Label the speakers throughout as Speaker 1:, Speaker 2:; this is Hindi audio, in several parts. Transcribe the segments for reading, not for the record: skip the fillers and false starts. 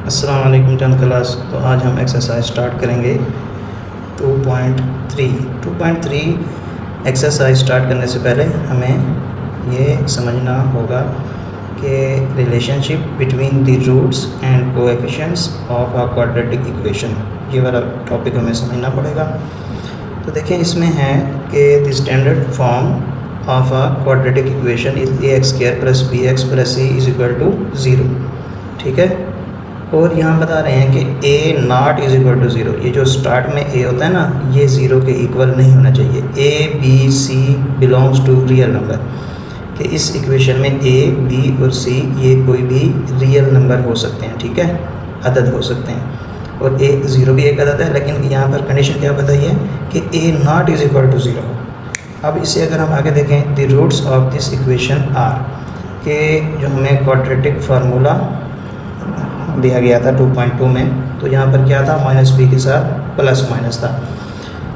Speaker 1: अस्सलाम वालेकुम 10th क्लास। तो आज हम एक्सरसाइज स्टार्ट करेंगे 2.3 एक्सरसाइज स्टार्ट करने से पहले हमें ये समझना होगा कि relationship between the roots and coefficients of a quadratic equation, ये वाला टॉपिक हमें समझना पड़ेगा। तो देखें, इसमें है कि the standard form of a quadratic equation is ax² + bx + c = 0। ठीक है, और यहाँ बता रहे हैं कि a0 = 0। ये जो स्टार्ट में a होता है ना, ये 0 के इक्वल नहीं होना चाहिए। a b c belongs to real number, कि इस इक्वेशन में a b और c ये कोई भी रियल नंबर हो सकते हैं। ठीक है, अदद हो सकते हैं, और a0 भी एक अदद है, लेकिन यहाँ पर कंडीशन क्या बताइए कि a0 = 0। अब इसे अगर हम आगे देखें, the roots of this equation are, के जो हमें क्वाड्रेटिक फार्मूला दिया गया था 2.2 में, तो यहाँ पर क्या था, -b के साथ प्लस माइनस था।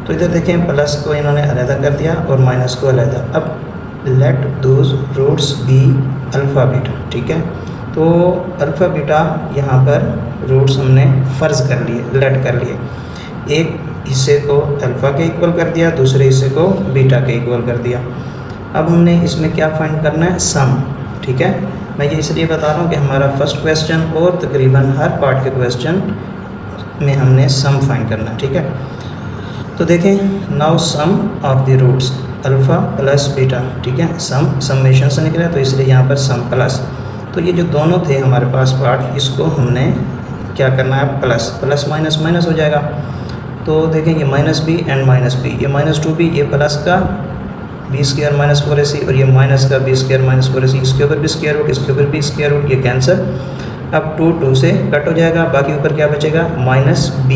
Speaker 1: तो इधर देखें, प्लस को इन्होंने अलहदा कर दिया और माइनस को अलहदा। अब let those roots be alpha beta. ठीक है, तो अल्फ़ा बीटा यहाँ पर रूट्स हमने फ़र्ज़ कर लिए, लेट कर लिए। एक हिस्से को अल्फ़ा के इक्वल कर दिया, दूसरे हिस्से को बीटा के इक्वल कर दिया। अब हमने इसमें क्या फाइंड करना है, सम। ठीक है, मैं ये इसलिए बता रहा हूँ कि हमारा फर्स्ट क्वेश्चन और तकरीबन हर पार्ट के क्वेश्चन में हमने सम फाइंड करना है। ठीक है, तो देखें, now sum of the roots alpha plus beta. ठीक है, समेशन से निकला, तो इसलिए यहाँ पर सम प्लस। तो ये जो दोनों थे हमारे पास पार्ट, इसको हमने क्या करना है, प्लस प्लस माइनस माइनस हो जाएगा। तो देखें, ये -b एंड -b, ये -2b, ये प्लस का b² - 4ac और ये माइनस का b² - 4ac, इसके ऊपर भी स्क्वायर रूट, इसके ऊपर भी स्क्वायर रूट, ये कैंसिल। अब 2 से कट हो जाएगा, बाकी ऊपर क्या बचेगा, -b,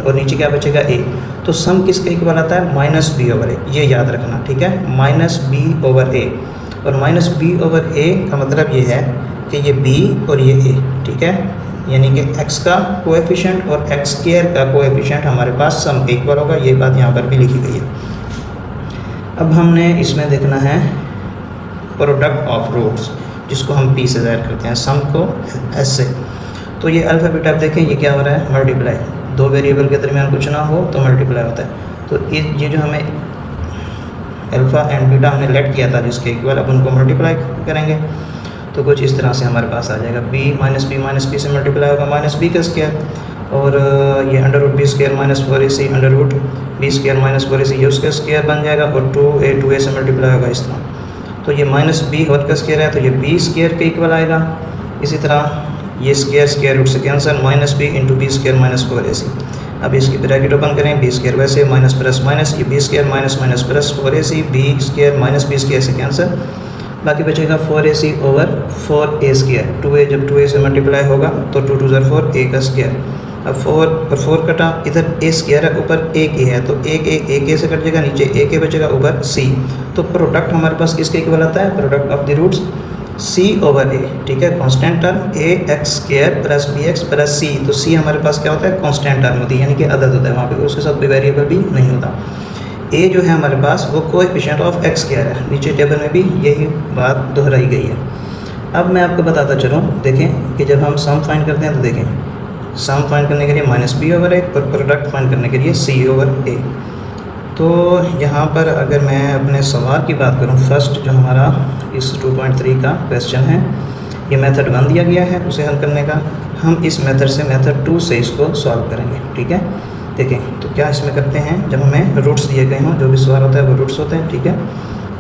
Speaker 1: और नीचे क्या बचेगा, a। तो सम किसके इक्वल आता है, -b/a, ये याद रखना। ठीक है, -b/a, और -b/a का मतलब ये है कि ये b और ये a। ठीक है, यानी कि x का कोएफिशिएंट और x² का कोएफिशिएंट हमारे पास सम के इक्वल होगा। ये बात यहाँ पर भी लिखी गई है। अब हमने इसमें देखना है प्रोडक्ट ऑफ रूट्स, जिसको हम p से ज़ाहिर करते हैं, सम को s से। तो ये अल्फ़ा बीटा, आप देखें ये क्या हो रहा है, मल्टीप्लाई। दो वेरिएबल के दरमियान कुछ ना हो तो मल्टीप्लाई होता है। तो ये जो हमें अल्फ़ा एंड बीटा हमने लेट किया था जिसके इक्वल, अब उनको मल्टीप्लाई करेंगे तो कुछ इस तरह से हमारे पास आ जाएगा। b -b से मल्टीप्लाई होगा -b का स्क्वायर, और ये √b² - 4ac √b² - 4ac, ये उसका स्क्वायर बन जाएगा, और 2a से मल्टीप्लाई होगा इस तरह। तो ये -b होल का स्क्वायर है, तो ये b² के इक्वल आएगा। इसी तरह ये स्क्वायर रूट से कैंसिल, -b × b² - 4ac। अब इसकी ब्रैकेट ओपन करें, b² वैसे माइनस प्लस माइनस, ये b² - प्लस 4ac, b² से कैंसिल, बाकी बचेगा 4ac/4a²। 2a जब 2a से मल्टीप्लाई होगा तो 2 × 2 = 4, a का स्क्वायर। अब 4 और 4 कटा, इधर a² है, ऊपर एक a है, तो एक a से कट जाएगा, नीचे a बचेगा, ऊपर c। तो प्रोडक्ट हमारे पास किसके इक्वल आता है, product of the roots c/a। ठीक है, constant term ax² + bx + c। तो c हमारे पास क्या होता है, कांस्टेंट टर्म होती है, यानी कि अदद होता है, वहाँ पे उसके साथ कोई वेरिएबल भी नहीं होता। a जो है हमारे पास वो कोएफिशिएंट ऑफ x² है, नीचे टेबल में भी यही बात दोहराई गई है। अब मैं आपको बताता चलूँ, देखें कि जब हम सम फाइंड करते हैं तो देखें, सम फाइंड करने के लिए -b/a और प्रोडक्ट फाइंड करने के लिए c/a। तो यहाँ पर अगर मैं अपने सवाल की बात करूँ, फर्स्ट जो हमारा इस 2.3 का क्वेश्चन है, ये मेथड 1 दिया गया है उसे हल करने का। हम इस मेथड से मेथड 2 से इसको सॉल्व करेंगे। ठीक है, देखें तो क्या इसमें करते हैं, जब हमें रूट्स दिए गए हों, जो भी सवाल होता है वो रूट्स होते हैं। ठीक है,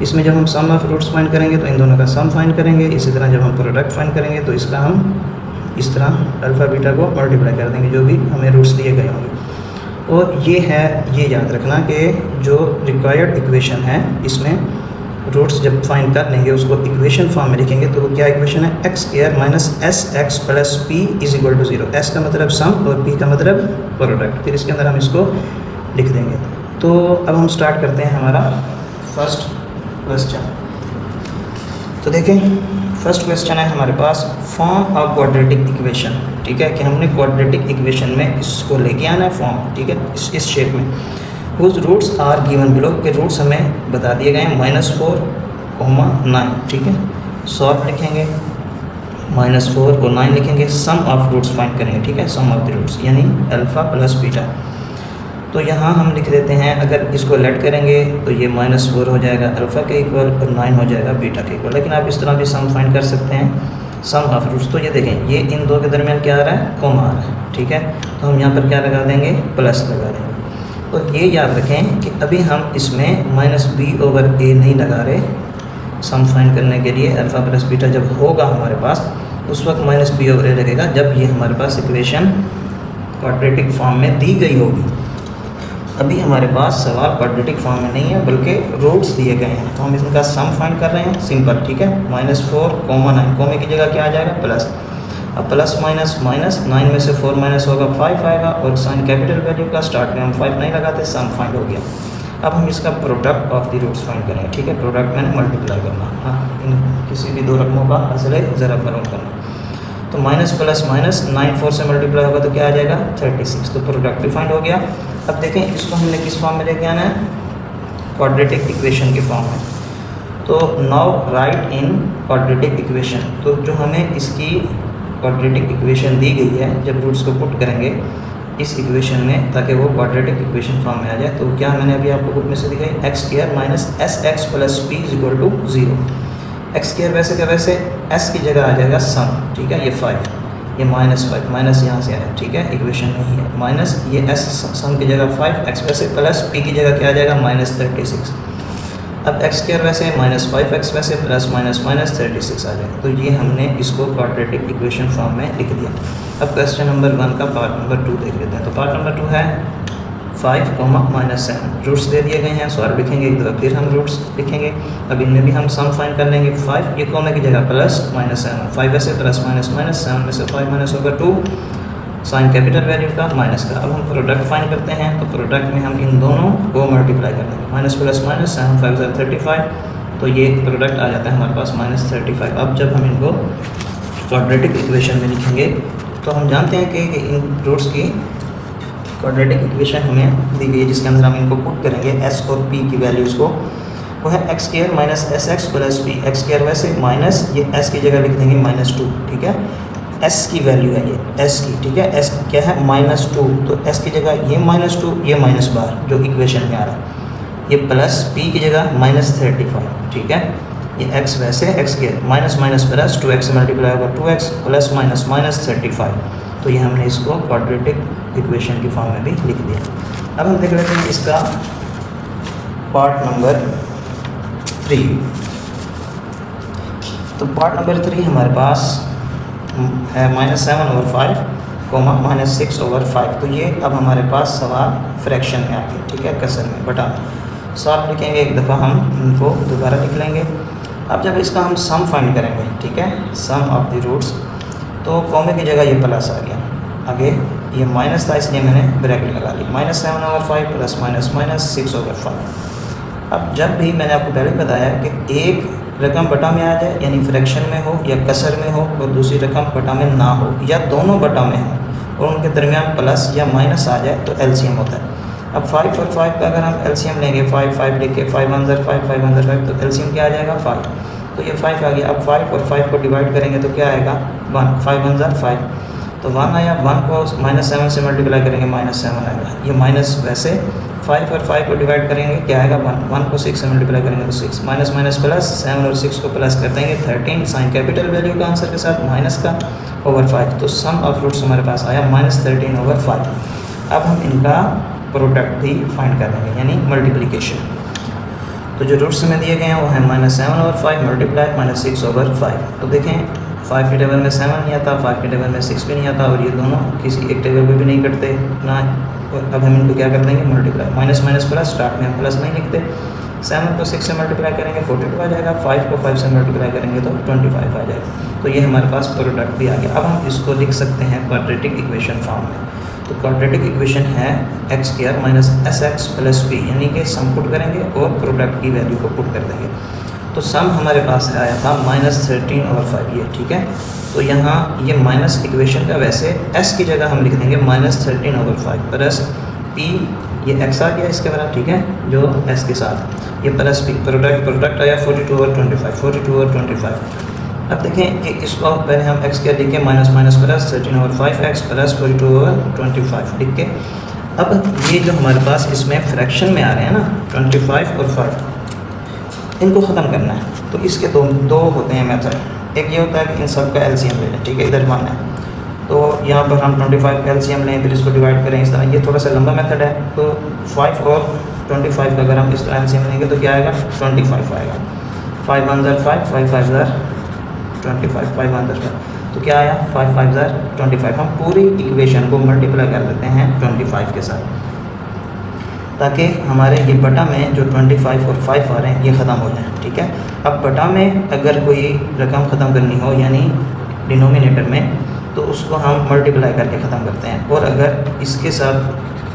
Speaker 1: इसमें जब हम सम ऑफ रूट्स फाइंड करेंगे तो इन दोनों का सम फाइंड करेंगे। इसी तरह जब हम प्रोडक्ट फाइंड करेंगे तो इसका हम इस तरह अल्फ़ा बीटा को मल्टीप्लाई कर देंगे, जो भी हमें रूट्स दिए गए होंगे। और ये है, ये याद रखना कि जो रिक्वायर्ड इक्वेशन है, इसमें रूट्स जब फाइंड कर लेंगे उसको इक्वेशन फॉर्म में लिखेंगे। तो वो क्या इक्वेशन है, x² - sx + p = 0। s का मतलब सम और p का मतलब प्रोडक्ट। फिर इसके अंदर हम इसको लिख देंगे। तो अब हम स्टार्ट करते हैं हमारा फर्स्ट क्वेश्चन। तो देखें, फर्स्ट क्वेश्चन है हमारे पास, फॉर्म ऑफ क्वाड्रेटिक इक्वेशन। ठीक है, कि हमने क्वाड्रेटिक इक्वेशन में इसको लेके आना है फॉर्म। ठीक है, इस शेप में, whose roots are given below, के रूट्स हमें बता दिए गए हैं, -4, 9। ठीक है, सॉल्व लिखेंगे, -4 और 9 लिखेंगे, सम ऑफ रूट्स फाइंड करेंगे, ठीक है, सम ऑफ द रूट्स यानी अल्फ़ा प्लस बीटा। तो यहाँ हम लिख देते हैं, अगर इसको लेट करेंगे तो ये -4 हो जाएगा अल्फ़ा के इक्वल और 9 हो जाएगा बीटा के इक्वल। लेकिन आप इस तरह भी सम फाइंड कर सकते हैं, सम ऑफ रूट्स। तो ये देखें, ये इन दो के दरमियान क्या आ रहा है, कॉमा आ रहा है, ठीक है। तो हम यहाँ पर क्या लगा देंगे, प्लस लगा देंगे। और ये याद रखें कि अभी हम इसमें -b/a नहीं लगा रहे, सम फाइंड करने के लिए अल्फ़ा प्लस बीटा जब होगा हमारे पास उस वक्त -b/a लगेगा, जब ये हमारे पास इक्वेशन क्वाड्रेटिक फॉर्म में दी गई होगी। अभी हमारे पास सवाल क्वाड्रेटिक फॉर्म में नहीं है बल्कि रूट्स दिए गए हैं, तो हम इनका सम फाइंड कर रहे हैं, सिंपल, ठीक है। -4, 9, कोमे की जगह क्या आ जाएगा, प्लस। अब प्लस माइनस माइनस, 9 में से 4 माइनस होगा 5 आएगा, और साइन कैपिटल वैल्यू का स्टार्ट में हम 5 नहीं लगाते, सम फाइंड हो गया। अब हम इसका product of the roots find करेंगे, ठीक है। प्रोडक्ट मैंने मल्टीप्लाई करना, हाँ, इन किसी भी दो रकमों का हासिल है ज़रा मालूम करना। तो माइनस प्लस माइनस, 9 4 से मल्टीप्लाई होगा तो क्या आ जाएगा, 36। तो प्रोडक्ट भी फाइंड हो गया। अब देखें, इसको हमने किस फॉर्म में लेके आना है, क्वाड्रेटिक इक्वेशन के फॉर्म में। तो नाउ राइट इन क्वाड्रेटिक इक्वेशन। तो जो हमें इसकी क्वाड्रेटिक इक्वेशन दी गई है, जब रूट्स को पुट करेंगे इस इक्वेशन में ताकि वो क्वाड्रेटिक इक्वेशन फॉर्म में आ जाए, तो क्या मैंने अभी आपको बुक में से दिखाई, x² minus SX plus p equal to 0। x² वैसे का वैसे s की जगह आ जाएगा सम, ठीक है, ये 5, ये -5, माइनस यहाँ से आया, ठीक है, इक्वेशन नहीं है, माइनस ये s सम की जगह 5, x वैसे प्लस p की जगह क्या आ जाएगा, -36। अब x² वैसे -5, x वैसे प्लस माइनस माइनस 36 आ जाएगा। तो ये हमने इसको क्वाड्रेटिक इक्वेशन फॉर्म में लिख दिया। अब क्वेश्चन नंबर 1 का पार्ट नंबर 2 देख लेते हैं। तो पार्ट नंबर 2 है 5, -7, रूट्स दे दिए गए हैं, सॉल्व लिखेंगे, एक दफ़ा फिर हम रूट्स लिखेंगे। अब इनमें भी हम सम फाइंड कर लेंगे। 5 ये कोमे की जगह प्लस -7, 5 वैसे प्लस माइनस माइनस, 7 में से 5 माइनस होगा 2, साइन कैपिटल वैल्यू का माइनस का। अब हम प्रोडक्ट फाइंड करते हैं, तो प्रोडक्ट में हम इन दोनों को मल्टीप्लाई कर देंगे, माइनस प्लस माइनस, 7 5 35, तो ये प्रोडक्ट आ जाता है हमारे पास -35। अब जब हम इनको क्वाड्रेटिक इक्वेशन में लिखेंगे तो हम जानते हैं कि इन रूट्स की क्वाड्रेटिक इक्वेशन हमें दी गई है, जिसके अंदर हम इनको पुट करेंगे s और p की वैल्यूज़ को, वो है x² minus SX plus p। x² वैसे माइनस, ये s की जगह लिख देंगे -2, ठीक है, s की वैल्यू है ये s की, ठीक है, s क्या है, -2, तो s की जगह ये -2, ये माइनस बार जो इक्वेशन में आ रहा है, ये प्लस p की जगह -35, ठीक है। ये x वैसे x² minus minus plus 2x से मल्टीप्लाई होगा 2x प्लस माइनस माइनस 35, तो ये हमने इसको क्वाड्रेटिक इक्वेशन की फॉर्म में भी लिख दिया। अब हम देख लेते हैं इसका पार्ट नंबर 3। तो पार्ट नंबर 3 हमारे पास है -7/5, -6/5। तो ये अब हमारे पास सवाल फ्रैक्शन में आ गया, ठीक है, कसर में, बटा सॉल्व लिखेंगे, एक दफ़ा हम इनको दोबारा लिख लेंगे। अब जब इसका हम सम फाइंड करेंगे, ठीक है, सम ऑफ द रूट्स, तो कॉमे की जगह ये प्लस आ गया, आगे ये माइनस था इसलिए मैंने ब्रैकेट लगा ली, -7/5 प्लस माइनस माइनस 6/5। अब जब भी मैंने आपको पहले बताया कि एक रकम बटा में आ जाए, यानी फ्रैक्शन में हो या कसर में हो, और दूसरी रकम बटा में ना हो या दोनों बटा में हो और उनके दरमियान प्लस या माइनस आ जाए तो एलसीएम होता है। अब 5 और 5 का अगर हम एलसीएम लेंगे, 5 5 लेके 5 1 5 5 1 5, तो एलसीएम क्या आ जाएगा, 5। तो ये 5 आ गया। अब 5 और 5 को डिवाइड करेंगे तो क्या आएगा, 1, 5 1 5, तो 1 आया। 1 को -7 से मल्टीप्लाई करेंगे, -7 आएगा। ये माइनस वैसे 5 और 5 को डिवाइड करेंगे क्या आएगा, 1। 1 को 6 से मल्टीप्लाई करेंगे तो 6, माइनस माइनस प्लस, 7 और 6 को प्लस कर देंगे 13, साइन कैपिटल वैल्यू का आंसर के साथ माइनस का ओवर 5। तो सम ऑफ रूट्स हमारे पास आया -13/5। अब हम इनका प्रोडक्ट भी फाइंड कर लेंगे, यानी मल्टीप्लिकेशन। तो जो रूट्स में दिए गए हैं वो है -7/5 मल्टीप्लाई -6/5। तो देखें 5 के टेबल में 7 नहीं आता, 5 के टेबल में 6 भी नहीं आता, और ये दोनों किसी एक टेबल पे भी नहीं कटते ना। और अब हम इनको क्या कर देंगे, multiply, minus minus plus, start में हम प्लस नहीं लिखते। 7 को 6 से मल्टीप्लाई करेंगे 42 आ जाएगा, 5 को 5 से मल्टीप्लाई करेंगे तो 25 आ जाएगा। तो ये हमारे पास प्रोडक्ट भी आ गया। अब हम इसको लिख सकते हैं क्वाड्रेटिक इक्वेशन फॉर्म में। तो क्वाड्रेटिक इक्वेशन है x² minus SX plus p, यानी कि सम पुट करेंगे और प्रोडक्ट की वैल्यू को पुट कर देंगे। तो सम हमारे पास आया था -13/5, ये ठीक है। तो यहाँ ये माइनस इक्वेशन का वैसे s की जगह हम लिख देंगे -13/5 प्लस p, ये x आ गया इसके बराबर, ठीक है, जो s के साथ, ये प्लस p, प्रोडक्ट आया 42/25, 42/25। अब देखें कि इसको पहले हम x क्या लिख के minus minus plus 13/5x plus 42/25 लिख के, अब ये जो हमारे पास इसमें फ्रैक्शन में आ रहे हैं ना 25 और 5, इनको ख़त्म करना है। तो इसके दो होते हैं मेथड। एक ये होता है कि इन सब का एलसीएम ले लें, ठीक है, इधर 1 है तो यहाँ पर हम 25 एलसीएम लें, फिर इसको डिवाइड करें इस तरह। ये थोड़ा सा लंबा मेथड है। तो 5 और 25 का अगर हम इस तरह एलसीएम लेंगे तो क्या आएगा 25 आएगा। 5 1 5, 5 5 25, 5 1 5, तो क्या आया 5 5 25। हम पूरी इक्वेशन को मल्टीप्लाई कर देते हैं 25 के साथ, ताकि हमारे ये बटा में जो 25 और 5 आ रहे हैं ये ख़त्म हो जाए, ठीक है। अब बटा में अगर कोई रकम ख़त्म करनी हो यानी डिनोमिनेटर में, तो उसको हम मल्टीप्लाई करके ख़त्म करते हैं। और अगर इसके साथ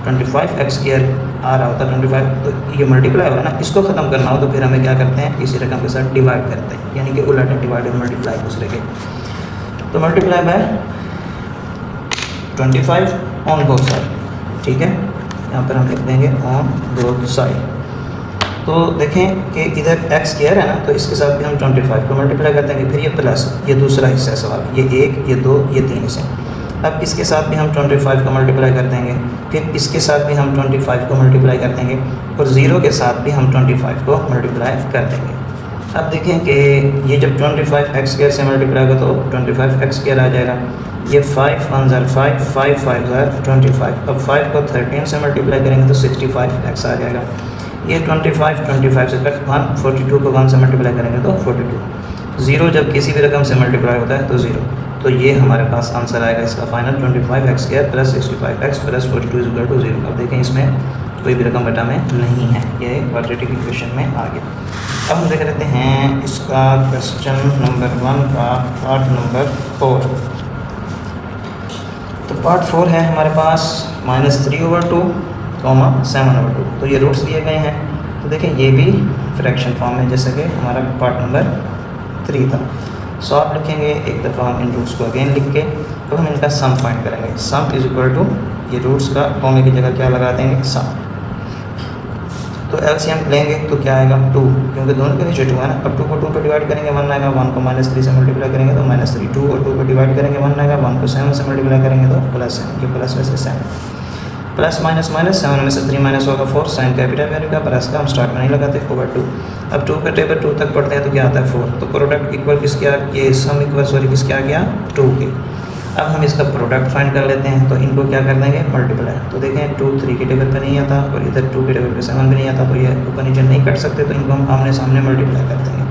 Speaker 1: 25x² आ रहा होता 25, तो ये मल्टीप्लाई होगा ना, इसको ख़त्म करना हो तो फिर हमें क्या करते हैं, इसी रकम के साथ डिवाइड करते हैं, यानी कि उलट है, डिवाइड और मल्टीप्लाई दूसरे के। तो multiply by 25 on both side, ठीक है, यहाँ पर हम लिख देंगे ऑन बोथ साइड। तो देखें कि इधर x² है ना, तो इसके साथ भी हम 25 को मल्टीप्लाई कर देंगे, फिर ये प्लस, ये दूसरा हिस्सा है सवाल, ये 1 ये 2 ये 3 हिस्से। अब इसके साथ भी हम 25 को मल्टीप्लाई कर देंगे, फिर इसके साथ भी हम 25 को मल्टीप्लाई कर देंगे, और 0 के साथ भी हम 25 को मल्टीप्लाई कर देंगे। अब देखें कि ये जब 25 x² से मल्टीप्लाई होगा तो 25x² आ जाएगा। ये 5 1 5, 5 5 25। अब 5 को 13 से मल्टीप्लाई करेंगे तो 65x आ जाएगा। ये 25 से कट 1, 42 को 1 से मल्टीप्लाई करेंगे तो 42। 0 जब किसी भी रकम से मल्टीप्लाई होता है तो 0। तो ये हमारे पास आंसर आएगा इसका final 25x² plus 65x plus 42 = 0। अब देखें इसमें कोई भी रकम बटा में नहीं है, ये क्वाड्रेटिक इक्वेशन में आ गया। अब हम देख लेते हैं इसका क्वेश्चन नंबर 1 का पार्ट नंबर 4। तो पार्ट 4 है हमारे पास -3/2, 7/2। तो ये रूट्स दिए गए हैं। तो देखें ये भी फ्रैक्शन फॉर्म में, जैसे कि हमारा पार्ट नंबर 3 था। सो आप लिखेंगे एक दफ़ा हम इन रूट्स को अगेन लिख के, तो हम इनका सम फाइंड करेंगे। सम = ये रूट्स का कॉमे की जगह क्या लगा देंगे, सम। तो एलसीएम लेंगे तो क्या आएगा 2, क्योंकि दोनों के नीचे 2 है ना। अब 2 को 2 पर डिवाइड करेंगे 1 आएगा, 1 को -3 से मल्टीप्लाई करेंगे तो -3, 2 और 2 को डिवाइड करेंगे 1 आएगा, 1 को 7 से मल्टीप्लाई करेंगे तो +7। ये प्लस में से 7, प्लस माइनस माइनस 7 में से 3 माइनस होगा 4, साइन कैपिटल वैल्यू का, प्लस का हम स्टार्ट में नहीं लगाते, /2। अब 2 का टेबल 2 तक पढ़ते हैं तो क्या आता है 4। तो प्रोडक्ट इक्वल किसके आ, ये सम इक्वल सॉरी किसके आ गया 2 के। अब हम इसका प्रोडक्ट फाइंड कर लेते हैं, तो इनको क्या कर देंगे मल्टीप्लाई। तो देखें 2 3 के टेबल पर नहीं आता और इधर 2 के टेबल पर 7 भी नहीं आता, तो ये ऊपर नीचे नहीं कट सकते, तो इनको हम आमने सामने मल्टीप्लाई कर देंगे।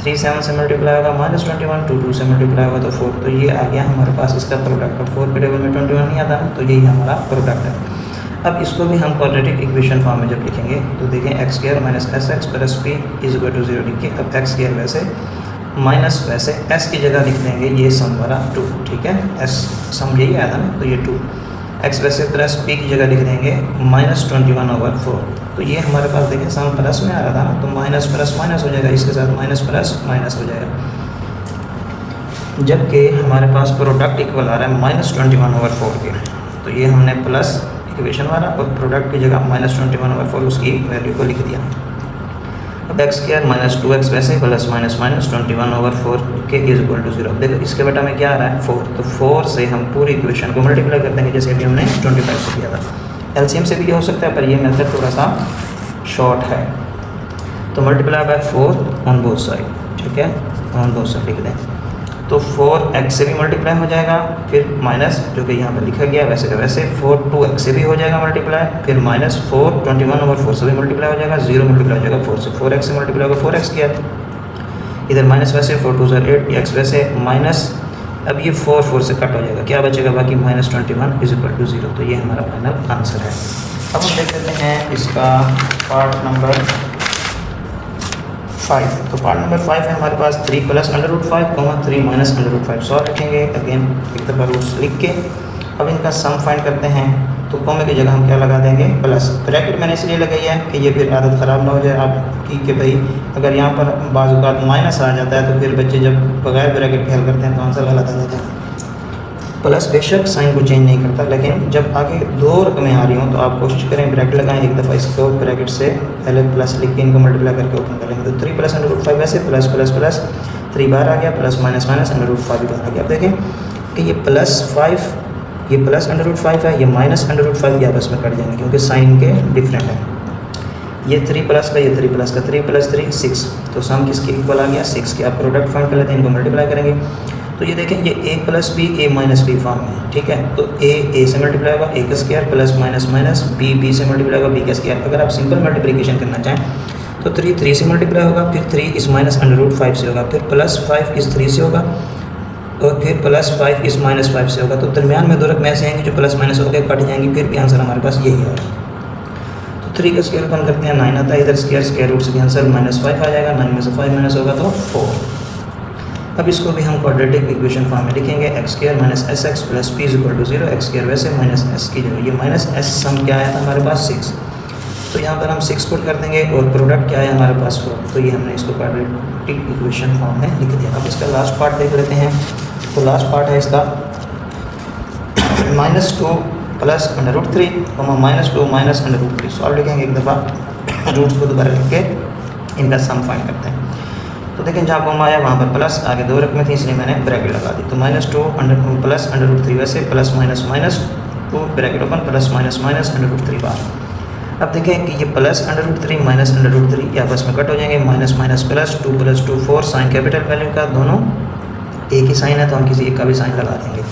Speaker 1: 3 7 से मल्टीप्लाई होगा -21, 2 2 से मल्टीप्लाई होगा तो 4। तो ये आ गया हमारे पास इसका प्रोडक्ट। अब 4 के टेबल में 21 नहीं आता, तो यही हमारा प्रोडक्ट है। अब इसको भी हम क्वाड्रेटिक इक्वेशन फॉर्म में जब लिखेंगे तो देखें x² - sx प्लस p = 0 लिख के, अब x² वैसे माइनस वैसे s की जगह लिख देंगे ये सम वाला 2, ठीक है, s सम यही आया था ना, तो ये 2 x वैसे प्लस p की जगह लिख देंगे -21/4। तो ये हमारे पास देखें सम प्लस में आ रहा था ना, तो माइनस प्लस माइनस हो जाएगा, इसके साथ माइनस प्लस माइनस हो जाएगा। जबकि हमारे पास प्रोडक्ट इक्वल आ रहा है -21/4 के, तो ये हमने प्लस इक्वेशन वाला और प्रोडक्ट की जगह -21/4 उसकी वैल्यू को लिख दिया। अब x² - 2x वैसे प्लस माइनस माइनस 21/4 के = 0। देखो इसके बेटा में क्या आ रहा है 4, तो 4 से हम पूरी इक्वेशन को मल्टीप्लाई कर देंगे, जैसे अभी हमने 25 से किया था। एलसीएम से भी ये हो सकता है, पर ये मेथड थोड़ा सा शॉर्ट है। तो multiply by 4 on both side, ठीक है, ऑन बोथ साइड लिख दें। तो 4x से भी मल्टीप्लाई हो जाएगा, फिर माइनस जो कि यहाँ पर लिखा गया वैसे का वैसे 4 2x से भी हो जाएगा मल्टीप्लाई, फिर -4 21/4 से भी मल्टीप्लाई हो जाएगा, 0 मल्टीप्लाई हो जाएगा 4 से, 4x से मल्टीप्लाई होगा 4x², इधर माइनस वैसे 4 2 8, x वैसे माइनस, अब ये 4 4 से कट हो जाएगा, क्या बचेगा बाकी -21 = 0। तो ये हमारा फाइनल आंसर है। अब हम देख लेते हैं इसका पार्ट नंबर 5। तो पार्ट नंबर 5 है हमारे पास 3 + √5, 3 - √5। सॉल्व रखेंगे अगेन एक दफ़ा रूट्स लिख के। अब इनका सम फाइंड करते हैं, तो कॉमे की जगह हम क्या लगा देंगे प्लस। ब्रैकेट मैंने इसलिए लगाई है कि ये फिर आदत ख़राब ना हो जाए आपकी, कि भाई अगर यहाँ पर बाज़ औक़ात माइनस आ जाता है तो फिर बच्चे जब बगैर ब्रैकेट के हल करते हैं तो आंसर गलत आ जाता है। प्लस बेशक साइन को चेंज नहीं करता, लेकिन जब आगे 2 रकमें आ रही हों तो आप कोशिश करें ब्रैकेट लगाएं। एक दफ़ा इसको ब्रैकेट से पहले प्लस लिख के इनको मल्टीप्लाई करके ओपन कर लेंगे, तो 3 + √5 वैसे प्लस प्लस प्लस 3 बार आ गया, प्लस माइनस माइनस √5 बार आ गया। अब देखें कि ये +5, ये प्लस √5 है, ये माइनस √5, ये आपस में कट जाएंगे क्योंकि साइन के डिफरेंट है। ये 3 प्लस का, ये 3 प्लस का, 3 + 3 6, तो सम किसके इक्वल आ गया 6 के। आप प्रोडक्ट फाइंड कर लेते हैं, इनको मल्टीप्लाई करेंगे तो ये देखें ये a + b a - b form में है, ठीक है। तो a से मल्टीप्लाई होगा a का square plus minus minus b से मल्टीप्लाई होगा b का स्क्वायर। अगर आप सिंपल मल्टीप्लिकेशन करना चाहें तो 3 से मल्टीप्लाई होगा, फिर 3 इस माइनस √5 से होगा, फिर +5 इस 3 से होगा, और फिर +5 इस -5 से होगा। तो दरमियान में 2 रकमें ऐसे आएंगी जो प्लस माइनस होकर कट जाएंगी, फिर भी आंसर हमारे पास यही आएगा। तो 3 का स्क्वायर अपन करते हैं 9 आता है, इधर स्क्वायर रूट से भी आंसर -5 आ जाएगा, 9 में से 5 माइनस होगा तो 4। अब इसको भी हम क्वाड्रेटिक इक्वेशन फॉर्म में लिखेंगे, x² - sx + p = 0, x² वैसे माइनस s की जगह, ये माइनस s सम क्या आया था हमारे पास 6, तो यहाँ पर हम 6 पुट कर देंगे और प्रोडक्ट क्या है हमारे पास 4, तो ये हमने इसको क्वाड्रेटिक इक्वेशन फॉर्म में लिख दिया। अब इसका लास्ट पार्ट देख लेते हैं। तो लास्ट पार्ट है इसका -2 + √3, -2 - √3। सॉल्व लिखेंगे एक दफ़ा, रूट्स को दोबारा लिख के इनका सम फाइंड करते हैं। तो देखें जहाँ कॉमा आया वहाँ पर प्लस, आगे 2 रकमें थी इसलिए मैंने ब्रैकेट लगा दी। तो -2 + √3 वैसे plus minus minus 2 bracket open plus minus minus √3 बार। अब देखें कि ये प्लस √3 माइनस √3 ये आपस में कट हो जाएंगे, minus minus plus, 2 + 2 4, sign capital value का दोनों एक ही साइन है तो हम किसी एक का भी साइन लगा देंगे।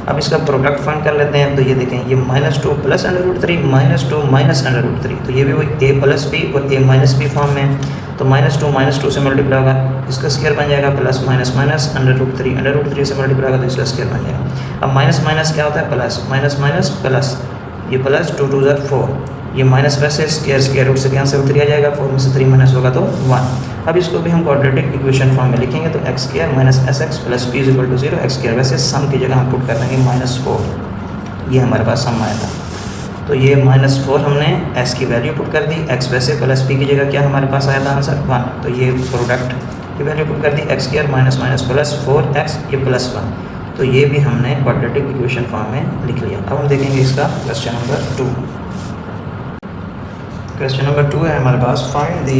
Speaker 1: अब इसका प्रोडक्ट फाइंड कर लेते हैं। तो ये देखें ये -2 + √3 -2 - √3, तो ये भी वही a + b और a - b फॉर्म में, तो -2 - 2 से मल्टीप्लाई होगा, इसका स्क्वायर बन जाएगा प्लस माइनस माइनस √3, √3 से मल्टीप्लाई होगा तो इसका स्क्वायर बन जाएगा। अब माइनस माइनस क्या होता है प्लस, माइनस माइनस प्लस, ये प्लस 2 × 2 = 4, ये माइनस वैसे स्क्वायर रूट से कैंसिल 3 आ जाएगा, 4 में से 3 माइनस होगा तो 1। अब इसको भी हम क्वाड्रेटिक इक्वेशन फॉर्म में लिखेंगे, तो x² - sx + p = 0, x² वैसे सम की जगह हम पुट कर देंगे -4, ये हमारे पास सम आया था। तो ये -4 हमने s की वैल्यू पुट कर दी, x वैसे प्लस p की जगह क्या हमारे पास आया था आंसर 1, तो ये प्रोडक्ट की वैल्यू पुट कर दी, x² - प्लस 4x ये +1, तो ये भी हमने क्वाड्रेटिक इक्वेशन फॉर्म में लिख लिया। अब हम देखेंगे इसका क्वेश्चन नंबर 2। क्वेश्चन नंबर 2 है हमारे पास, find the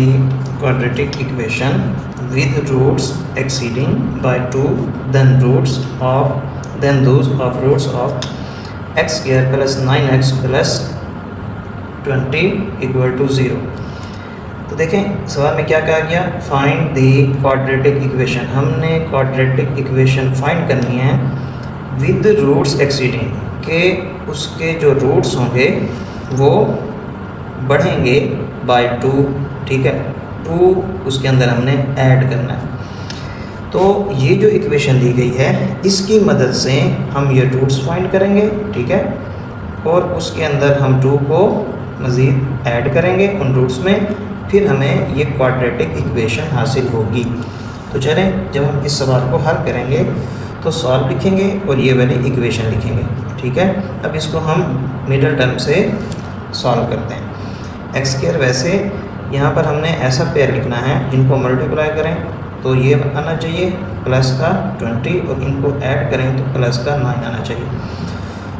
Speaker 1: quadratic equation with roots exceeding by 2 then those of roots of x² + 9x + 20 = 0। तो देखें सवाल में क्या कहा गया, फाइंड द क्वाड्रेटिक इक्वेशन। हमने क्वाड्रेटिक इक्वेशन फाइंड करनी है विद रूट्स एक्सीडिंग, के उसके जो रूट्स होंगे वो बढ़ेंगे बाय 2, ठीक है, 2 उसके अंदर हमने ऐड करना है। तो ये जो इक्वेशन दी गई है इसकी मदद से हम ये रूट्स फाइंड करेंगे, ठीक है, और उसके अंदर हम 2 को मज़ीद ऐड करेंगे उन रूट्स में, फिर हमें ये क्वाड्रेटिक इक्वेशन हासिल होगी। तो चलें जब हम इस सवाल को हल करेंगे तो सॉल्व लिखेंगे और ये वाली इक्वेशन लिखेंगे, ठीक है। अब इसको हम मिडल टर्म से सॉल्व करते हैं। x² वैसे यहाँ पर हमने ऐसा पेयर लिखना है जिनको मल्टीप्लाई करें तो ये आना चाहिए प्लस का 20 और इनको ऐड करें तो प्लस का 9 आना चाहिए।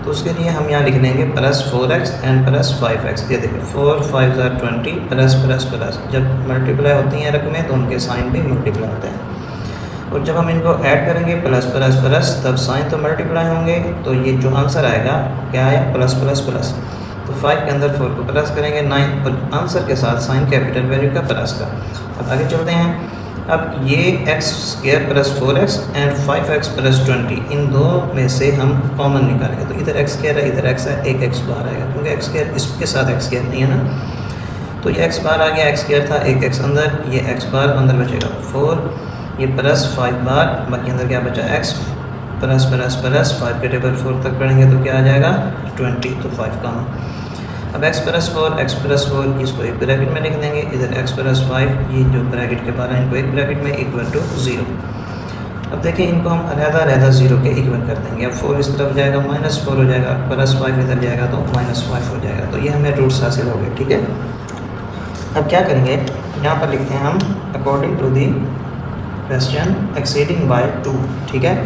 Speaker 1: तो उसके लिए हम यहाँ लिख देंगे +4x एंड +5x। ये देखिए 4 5 = 20 प्लस प्लस प्लस, जब मल्टीप्लाई होती हैं रकमें तो उनके साइन भी मल्टीप्लाई होते हैं, और जब हम इनको ऐड करेंगे प्लस प्लस प्लस तब साइन तो मल्टीप्लाई होंगे, तो ये जो आंसर आएगा क्या आया प्लस प्लस प्लस। तो 5 के अंदर 4 को प्लस करेंगे 9 और आंसर के साथ साइन कैपिटल वैल्यू का प्लस का। अब आगे चलते हैं। अब ये x² + 4x एंड 5x + 20 इन दो में से हम कॉमन निकालेंगे, तो इधर x² है इधर x है, एक x बार आएगा क्योंकि x² इसके साथ x² नहीं है ना, तो ये x बार आ गया, x² था एक x अंदर, ये x बार अंदर बचेगा 4, ये +5 बार, बाकी अंदर क्या बचा x प्लस प्लस प्लस 5 के टेबल 4 तक पढ़ेंगे तो क्या आ जाएगा 20, तो 5 कम। अब x + 4 इसको एक ब्रैकेट में लिख देंगे, इधर x + 5 ये जो ब्रैकेट के बाहर है इनको एक ब्रैकेट में = 0। अब देखें इनको हम अलहदा 0 के इक्वल कर देंगे। अब 4 इस तरफ जाएगा -4 हो जाएगा, +5 इधर जाएगा तो -5 हो जाएगा, तो ये हमें रूट्स हासिल हो गए, ठीक है। अब क्या करेंगे, यहाँ पर लिखते हैं हम according to the question exceeding by 2, ठीक है,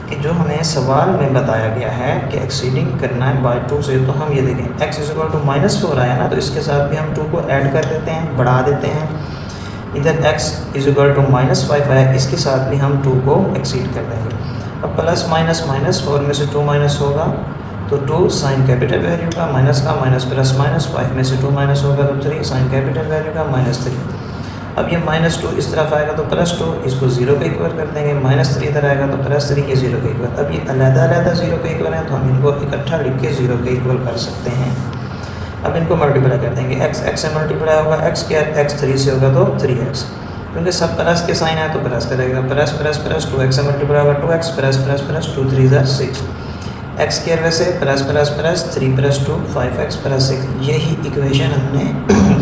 Speaker 1: कि जो हमें सवाल में बताया गया है कि एक्सीडिंग करना है बाय 2 से, तो हम ये देखें x = -4 आया ना, तो इसके साथ भी हम 2 को ऐड कर देते हैं, बढ़ा देते हैं, इधर x इज इक्वल टू -5 है, इसके साथ भी हम 2 को एक्सीड कर देंगे। अब प्लस माइनस माइनस 4 में से 2 माइनस होगा तो 2 साइन कैपिटल वैल्यू का, माइनस का माइनस प्लस माइनस, 5 में से 2 माइनस होगा तो 3 साइन कैपिटल वैल्यू का -3। अब ये -2 इस तरफ आएगा तो +2, इसको 0 के इक्वल कर देंगे, -3 इधर आएगा तो +3, ये 0 के इक्वल। अब ये अलग-अलग 0 के इक्वल है तो हम इनको इकट्ठा लिख के 0 के इक्वल कर सकते हैं। अब इनको मल्टीप्लाई कर देंगे, x से मल्टीप्लाई होगा x क्या, x 3 से होगा तो 3x, क्योंकि सब प्लस के साइन है तो प्लस करेगा, प्लस प्लस प्लस 2x से मल्टीप्लाई होगा 2x, plus plus plus 2 3 6, x square वैसे plus plus plus 3 plus 2 5x plus 6। यही इक्वेशन हमने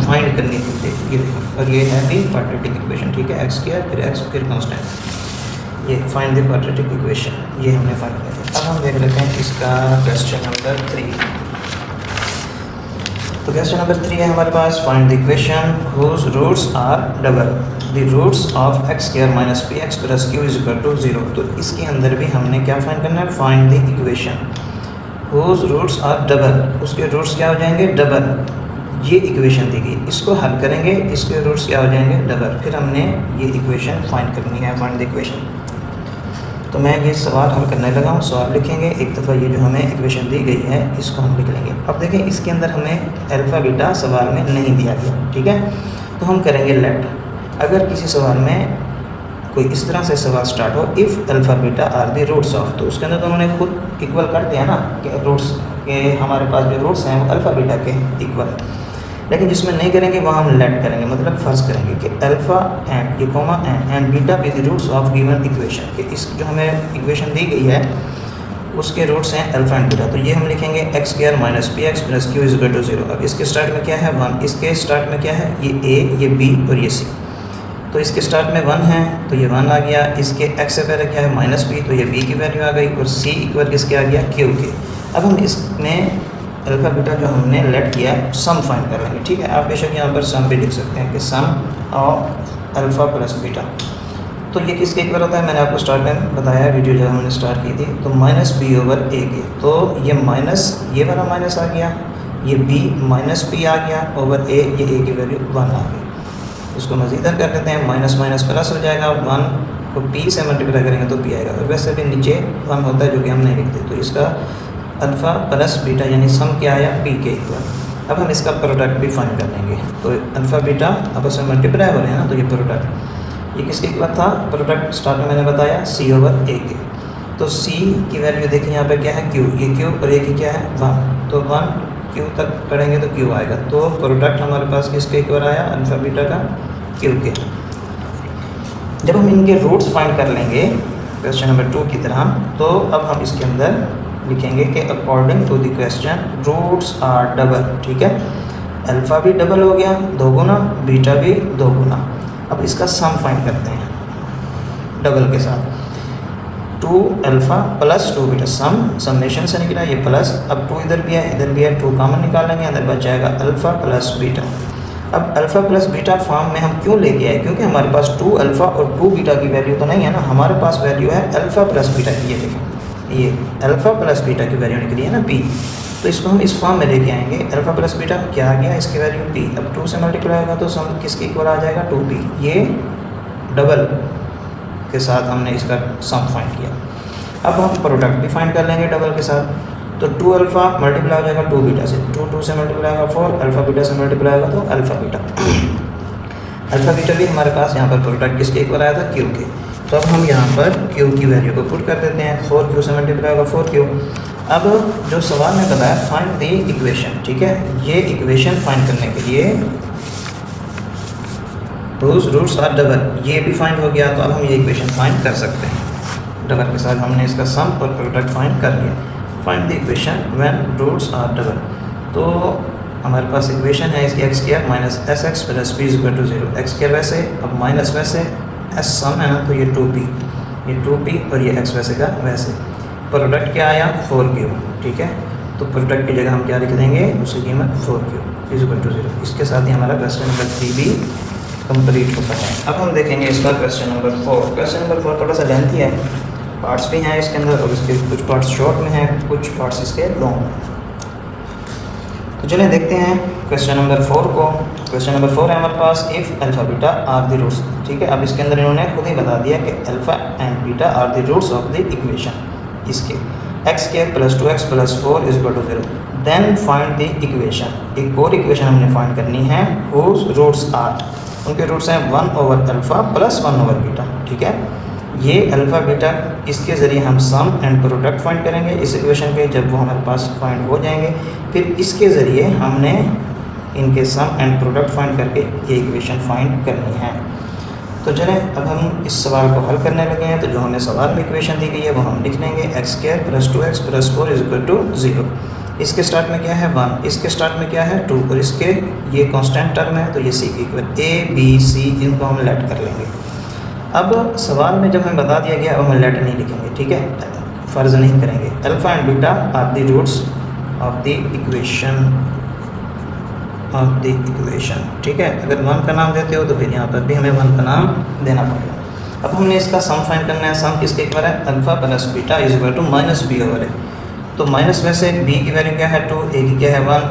Speaker 1: फाइंड करनी थी, ये देखो, और ये है भी क्वाड्रेटिक इक्वेशन, ठीक है, x स्क्वायर फिर x फिर कांस्टेंट, ये फाइंड द क्वाड्रेटिक इक्वेशन, ये हमने फाइंड किया। अब हम देख लेते हैं इसका क्वेश्चन नंबर 3। तो क्वेश्चन नंबर 3 है हमारे पास, find the equation whose roots are double, the roots of x square minus px plus q is equal to 0। तो इसके अंदर भी हमने क्या फाइंड करना है, find the equation whose roots are double, उसके रूट्स क्या हो जाएंगे, डबल। ये इक्वेशन दी गई, इसको हल करेंगे, इसके रूट्स क्या हो जाएंगे, डबल। फिर हमने ये इक्वेशन फाइंड करनी है, फाइंड द इक्वेशन। तो मैं ये सवाल हल करने लगा हूँ, सवाल लिखेंगे, एक दफ़ा ये जो हमें इक्वेशन दी गई है इसको हम लिख लेंगे। अब देखें इसके अंदर हमें अल्फ़ा बीटा सवाल में नहीं दिया गया, ठीक है, तो हम करेंगे लेट। अगर किसी सवाल में कोई इस तरह से सवाल स्टार्ट हो, if alpha beta are the roots of, तो उसके अंदर तो उन्होंने खुद इक्वल कर दिया ना कि रूट्स के हमारे पास जो रूट्स हैं वो अल्फ़ा बीटा के इक्वल है। लेकिन जिसमें नहीं करेंगे वहाँ हम लेट करेंगे, मतलब फ़र्ज़ करेंगे कि अल्फ़ा एंड ये comma and beta be the roots of given equation, कि इस जो हमें इक्वेशन दी गई है उसके रूट्स हैं अल्फ़ा एंड बीटा। तो ये हम लिखेंगे x square minus px plus q is equal to 0। अब इसके स्टार्ट में क्या है, 1, इसके स्टार्ट में क्या है, ये a, ये b और ये c। तो इसके स्टार्ट में 1 है तो ये 1 आ गया, इसके x से पहले क्या है -b, तो ये b की वैल्यू आ गई, और c इक्वल किसके आ गया, q के। अब हम इसमें अल्फ़ा बीटा जो हमने लेट किया है सम फाइंड कर लेंगे, ठीक है। आप बेशक यहाँ पर सम भी लिख सकते हैं कि सम ऑफ अल्फ़ा प्लस बीटा। तो ये किसके इक्वल होता है, मैंने आपको स्टार्ट में बताया वीडियो जब हमने स्टार्ट की थी, तो -b/a के। तो ये माइनस, ये वाला माइनस आ गया, ये b -b आ गया ओवर a, ये a की वैल्यू 1 आ गई। इसको मज़ीदर कर देते हैं, माइनस माइनस प्लस हो जाएगा, 1 को p से मल्टीप्लाई करेंगे तो p आएगा, और वैसे भी नीचे 1 होता है जो कि हम नहीं लिखते। तो इसका अल्फ़ा प्लस बीटा यानी सम क्या आया, p के इक्वल। अब हम इसका प्रोडक्ट भी फाइंड कर लेंगे, तो अल्फ़ा बीटा आपस में मल्टीप्लाई हो रहे हैं ना, तो ये प्रोडक्ट, ये किसके इक्वल था, प्रोडक्ट स्टार्ट में मैंने बताया c/a के। तो c की वैल्यू देखिए यहाँ पे क्या है, q, ये q और a की क्या है 1, तो 1 q तक पढ़ेंगे तो q आएगा। तो प्रोडक्ट हमारे पास किसके इक्वल आया, अल्फ़ा बीटा का q के। जब हम इनके रूट्स फाइंड कर लेंगे क्वेश्चन नंबर 2 की तरह, तो अब हम इसके अंदर लिखेंगे कि according to the question roots are double, ठीक है, अल्फ़ा भी डबल हो गया 2 गुना, बीटा भी 2 गुना। अब इसका सम फाइंड करते हैं डबल के साथ, 2 अल्फ़ा प्लस 2 बीटा, समेशन से निकला ये प्लस, अब 2 इधर भी है इधर भी है, 2 कॉमन निकालेंगे, अंदर बच जाएगा अल्फ़ा प्लस बीटा। अब अल्फ़ा प्लस बीटा फॉर्म में हम क्यों लेके आए, क्योंकि हमारे पास 2 अल्फ़ा और 2 बीटा की वैल्यू तो नहीं है ना, हमारे पास वैल्यू है अल्फ़ा प्लस बीटा की। ये देखें, ये अल्फ़ा प्लस बीटा की वैल्यू निकली है ना p, तो इसको हम इस फॉर्म में लेके आएंगे। अल्फ़ा प्लस बीटा क्या आ गया, इसकी वैल्यू p, अब 2 से मल्टीप्लाई होगा तो सम किसके इक्वल आ जाएगा, 2p। ये डबल के साथ हमने इसका सम फाइंड किया। अब हम प्रोडक्ट भी फाइंड कर लेंगे डबल के साथ, तो 2 अल्फ़ा मल्टीप्लाई हो जाएगा 2 बीटा से, 2 से मल्टीप्लाई होगा 4, अल्फ़ा बीटा से मल्टीप्लाई होगा तो अल्फ़ा बीटा। अल्फ़ा बीटा भी हमारे पास यहाँ पर प्रोडक्ट किसके इक्वल आया था, q के। तो अब हम यहाँ पर q की वैल्यू को पुट कर देते हैं, 4q से मल्टीप्लाई होगा 4q। अब जो सवाल में बताया फाइंड द इक्वेशन, ठीक है, ये इक्वेशन फाइंड करने के लिए रूट्स आर डबल, ये भी फाइंड हो गया, तो अब हम ये इक्वेशन फाइंड कर सकते हैं। डबल के साथ हमने इसका सम और प्रोडक्ट फाइंड कर लिया। Find the equation when roots are double, तो हमारे पास इक्वेशन है इसकी x square minus sx plus p is equal to 0। x square वैसे, अब माइनस वैसे, s सम है ना, तो ये 2p, ये 2p और ये x वैसे का वैसे। प्रोडक्ट क्या आया, 4q, ठीक है, तो प्रोडक्ट की जगह हम क्या लिख देंगे, उसकी कीमत 4q इज इक्वल टू 0। इसके साथ ही हमारा क्वेश्चन नंबर 3 भी कंप्लीट होता है। अब हम देखेंगे इसका क्वेश्चन नंबर 4। क्वेश्चन नंबर 4 थोड़ा सा लेंथी है, पार्ट्स भी हैं इसके अंदर, और इसके कुछ पार्ट्स शॉर्ट में हैं, कुछ पार्ट्स इसके लॉन्ग हैं। तो चलिए देखते हैं क्वेश्चन नंबर 4 को। क्वेश्चन नंबर 4 है हमारे पास, if alpha beta are the roots. ठीक है, अब इसके अंदर इन्होंने खुद ही बता दिया कि alpha and beta are the roots of the equation इसके x² + 2x + 4 = 0। Then find the equation. एक और इक्वेशन हमने फाइंड करनी है हुज रूट्स आर, उनके रूट्स हैं 1/α + 1/β। ठीक है, ये अल्फ़ा बीटा इसके ज़रिए हम सम एंड प्रोडक्ट फाइंड करेंगे इस इक्वेशन के। जब वो हमारे पास फाइंड हो जाएंगे फिर इसके ज़रिए हमने इनके सम एंड प्रोडक्ट फाइंड करके ये इक्वेशन फाइंड करनी है। तो चलें अब हम इस सवाल को हल करने लगे हैं। तो जो हमें सवाल में इक्वेशन दी गई है वो हम लिख लेंगे, x² + 2x + 4 = 0। इसके स्टार्ट में क्या है 1, इसके स्टार्ट में क्या है 2 और इसके ये कांस्टेंट टर्म है तो ये c की इक्वल a b c इनको हम लेट कर लेंगे। अब सवाल में जब हमें बता दिया गया अब हम लेट नहीं लिखेंगे। ठीक है, फ़र्ज़ नहीं करेंगे। Alpha and beta are the roots of the equation. ठीक है, अगर 1 का नाम देते हो तो फिर यहाँ पर भी हमें 1 का नाम देना पड़ेगा। अब हमने इसका सम फाइंड करना है। सम किसके इक्वल है, अल्फ़ा + बीटा = -b/a। तो माइनस में से b की वैल्यू क्या है 2, a की क्या है 1,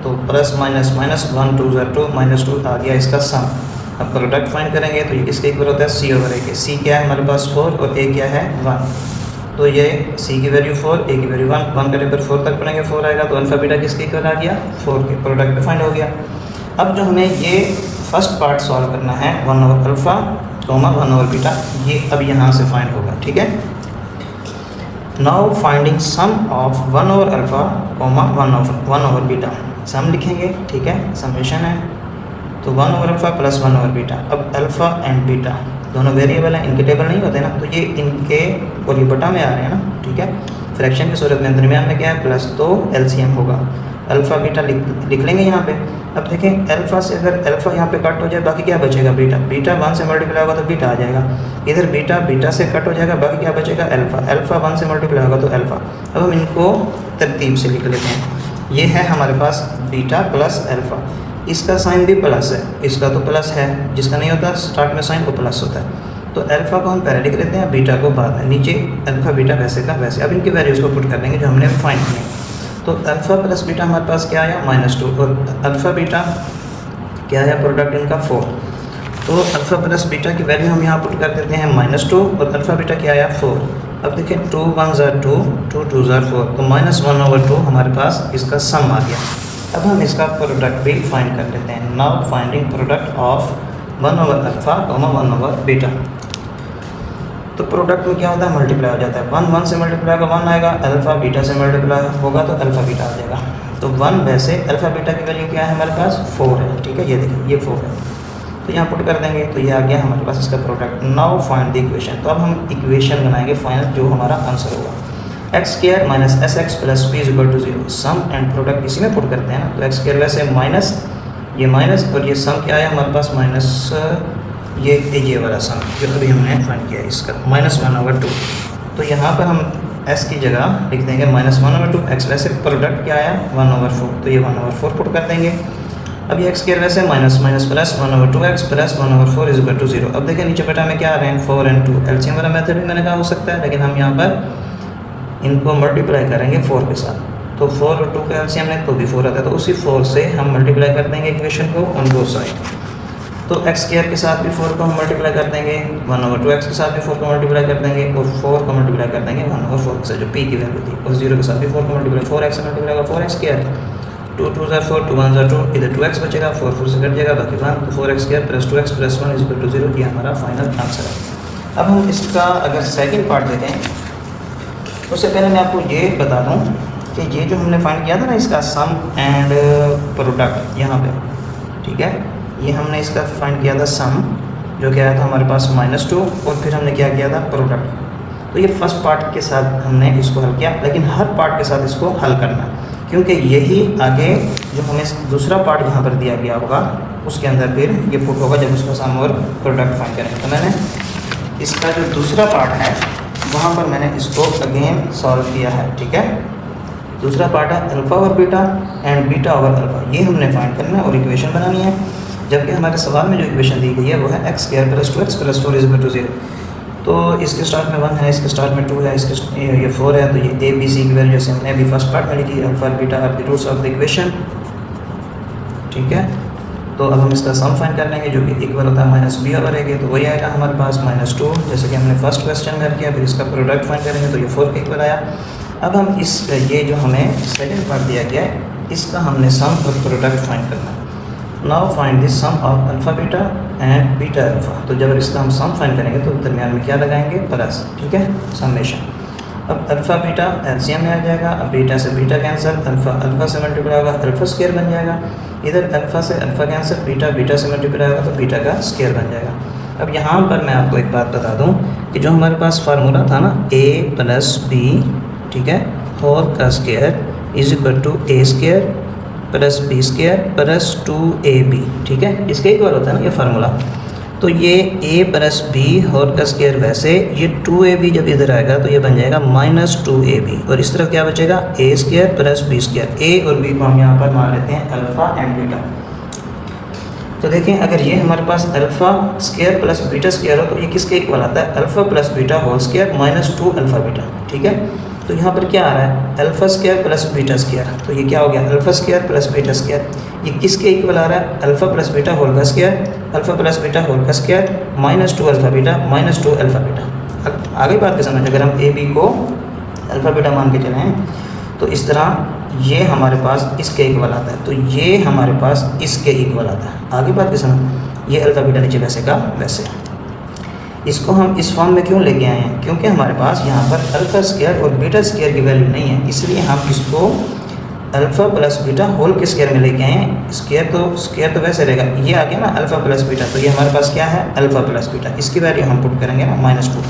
Speaker 1: तो प्लस माइनस माइनस 1 2 2 -2 आ गया इसका सम। अब प्रोडक्ट फाइंड करेंगे तो ये किसके इक्वल होता है c/a के। c क्या है हमारे पास 4 और a क्या है 1, तो ये c की वैल्यू 4 a की वैल्यू 1 1 करने पर 4 तक पढ़ेंगे 4 आएगा, तो अल्फ़ा बीटा किसके इक्वल आ गया 4 के। प्रोडक्ट फाइंड हो गया। अब जो हमें ये फर्स्ट पार्ट सॉल्व करना है 1/α, 1/β, ये अब यहाँ से फाइंड होगा। ठीक है, नाउ फाइंडिंग सम ऑफ 1/α, 1/β। सम लिखेंगे। ठीक है, समेशन है तो 1/α + 1/β। अब अल्फ़ा एंड बीटा दोनों वेरिएबल हैं, इनके टेबल नहीं होते ना, तो ये इनके और ये बटा में आ रहे हैं ना। ठीक है, फ्रैक्शन की सूरत में दरमियान में क्या है प्लस, तो एलसीएम होगा। अल्फ़ा बीटा लिख लेंगे यहाँ पे। अब देखें अल्फ़ा से अगर अल्फ़ा यहाँ पे कट हो जाए बाकी क्या बचेगा बीटा। बीटा 1 से मल्टीप्लाई होगा तो बीटा आ जाएगा। इधर बीटा बीटा से कट हो जाएगा बाकी क्या बचेगा अल्फ़ा। अल्फ़ा 1 से मल्टीप्लाई होगा तो अल्फ़ा। अब हम इनको तरतीब से लिख लेते हैं। ये है हमारे पास बीटा + अल्फ़ा, इसका साइन भी प्लस है, इसका तो प्लस है, जिसका नहीं होता स्टार्ट में साइन वो प्लस होता है। तो अल्फ़ा को हम पहले लिख लेते हैं, बीटा को बाद में। नीचे अल्फ़ा बीटा वैसे का वैसे। अब इनकी वैल्यूज़ को पुट कर देंगे जो हमने फाइंड किए। तो अल्फ़ा + बीटा हमारे पास क्या आया -2 और अल्फ़ा बीटा क्या है प्रोडक्ट इनका 4। तो अल्फ़ा + बीटा की वैल्यू हम यहाँ पुट कर देते हैं -2 और अल्फ़ा बीटा क्या आया 4। अब देखिए 2 1 = 2, 2 2 = 4, तो -1/2 हमारे पास इसका सम आ गया। अब हम इसका प्रोडक्ट भी फाइंड कर लेते हैं। Now finding product of 1/α, 1/β। तो प्रोडक्ट में क्या होता है मल्टीप्लाई हो जाता है। 1 1 से मल्टीप्लाई होगा 1 आएगा, अल्फ़ा बीटा से मल्टीप्लाई होगा तो अल्फ़ा बीटा आ जाएगा। तो 1 वैसे अल्फ़ा बीटा की वैल्यू क्या है हमारे पास 4 है। ठीक है, ये देखिए ये 4 है, तो यहाँ पुट कर देंगे तो ये आ गया हमारे पास इसका product. Now find the equation. तो अब हम इक्वेशन बनाएंगे फाइनल जो हमारा आंसर होगा। x² - sx + p = 0। Some and product इसी में पुट करते हैं ना। तो x² वैसे माइनस ये माइनस और ये सम क्या आया हमारे पास माइनस ये वाला सम जो अभी हमने फाइंड किया है इसका -1/2। तो यहाँ पर हम s की जगह लिख देंगे -1/2। x वैसे प्रोडक्ट क्या आया 1/4, तो ये 1/4 पुट कर देंगे। अब ये x² वैसे माइनस माइनस प्लस 1/2x + 1/4 = 0। अब देखिए नीचे बेटा में क्या आ रहे हैं 4 और 2। एलसीएम वाला मेथड भी मैंने कहा हो सकता है, लेकिन हम यहाँ पर इनको मल्टीप्लाई करेंगे 4 के साथ। तो 4 और 2 का एलसीएम ने तो भी 4 आता है, तो उसी 4 से हम मल्टीप्लाई कर देंगे इक्वेशन को ऑन बोथ साइड। तो x² के साथ भी 4 को हम मल्टीप्लाई कर देंगे, 1/2x के साथ भी 4 को मल्टीप्लाई कर देंगे और 4 को मल्टीप्लाई कर देंगे 1/4 के साथ जो p की वैल्यू थी, और 0 के साथ भी 4 को मल्टीप्लाई 4x से मल्टीप्लाई होगा 4x²। 2 2 = 4, 2 1 = 2, इधर 2x बचेगा, 4 4 से कट जाएगा बाकी 1, तो 4x² + 2x + 1 = 0। ये हमारा फाइनल आंसर है। अब हम इसका अगर सेकेंड पार्ट देखें उससे पहले मैं आपको ये बता दूं कि ये जो हमने फाइंड किया था ना इसका सम एंड प्रोडक्ट यहाँ पे, ठीक है, ये हमने इसका फाइंड किया था सम जो क्या आया था हमारे पास -2 और फिर हमने क्या किया था प्रोडक्ट। तो ये फर्स्ट पार्ट के साथ हमने इसको हल किया, लेकिन हर पार्ट के साथ इसको हल करना क्योंकि यही आगे जो हमें दूसरा पार्ट यहाँ पर दिया गया होगा उसके अंदर फिर ये पुट होगा जब उसका सम और प्रोडक्ट फाइंड करेंगे। तो मैंने इसका जो दूसरा पार्ट है वहाँ पर मैंने इसको अगेन सॉल्व किया है। ठीक है, दूसरा पार्ट है अल्फ़ा और beta and beta over alpha, ये हमने फाइंड करना है और इक्वेशन बनानी है। जबकि हमारे सवाल में जो इक्वेशन दी गई है वो है x² + 2x + 4 = 0। तो इसके स्टार्ट में 1 है, इसके स्टार्ट में 2 है, इसके ये 4 है, तो ये a b c की वैल्यू जैसे हमने अभी फर्स्ट पार्ट में लिखी alpha beta are the roots of the equation. ठीक है, तो अब हम इसका सम फाइंड कर लेंगे जो कि इक्वल होता है माइनस बी ओवर ए के, तो वही आएगा हमारे पास -2, जैसे कि हमने फर्स्ट क्वेश्चन में किया। फिर इसका प्रोडक्ट फाइंड करेंगे तो ये 4 के इक्वल आया। अब हम ये जो हमें सेकेंड पार्ट दिया गया है इसका हमने सम और प्रोडक्ट फाइंड करना है। Now find this sum of alpha beta and beta alpha. तो जब इसका हम सम फाइंड करेंगे तो दरमियान में क्या लगाएंगे, प्लस, ठीक है, समेशन। अब अल्फ़ा बीटा एलसीएम में आ जाएगा। अब बीटा से बीटा कैंसिल, अल्फ़ा से मल्टीप्लाई होगा, अल्फ़ा स्क्वायर बन जाएगा। इधर अल्फ़ा से अल्फ़ा कैंसिल, बीटा से मल्टीप्लाई होगा तो बीटा का स्क्वायर बन जाएगा। अब यहाँ पर मैं आपको एक बात बता दूँ कि जो हमारे पास फार्मूला था ना a + b, ठीक है, होल का square is equal to a square plus b square plus 2ab, ठीक है, इसके इक्वल होता है ना ये फार्मूला। तो ये a + b होल का स्क्वायर, वैसे ये 2ab जब इधर आएगा तो ये बन जाएगा -2ab, और इस तरफ क्या बचेगा, a square plus b square. a और b को हम यहाँ पर मान लेते हैं अल्फ़ा एंड बीटा। तो देखें अगर ये हमारे पास alpha square plus beta square हो तो ये किसके इक्वल आता है, alpha plus beta whole square -2 alpha beta, ठीक है। तो यहाँ पर क्या आ रहा है, alpha square plus beta square, तो ये क्या हो गया, alpha square plus beta square. ये किसके इक्वल आ रहा है, अल्फ़ा प्लस बीटा होल का square, alpha plus beta whole का square -2 alpha beta -2 alpha beta. आगे बात के समझ, अगर हम ए बी को अल्फ़ा बीटा मान के चले हैं तो इस तरह ये हमारे पास इसके इक्वल आता है, तो ये हमारे पास इसके इक्वल आता है। आगे बात के समझ, ये अल्फ़ा बीटा नीचे वैसे का वैसे। इसको हम इस फॉर्म में क्यों लेके आए हैं, क्योंकि हमारे पास यहाँ पर अल्फ़ा स्क्वायर और बीटा स्क्वायर की वैल्यू नहीं है, इसलिए हम इसको अल्फ़ा प्लस बीटा होल के स्क्वायर में लेके आए हैं। स्क्वायर तो वैसे रहेगा, ये आ गया ना अल्फ़ा प्लस बीटा, तो ये हमारे पास क्या है, अल्फ़ा प्लस बीटा, इसकी वैल्यू हम पुट करेंगे ना -2,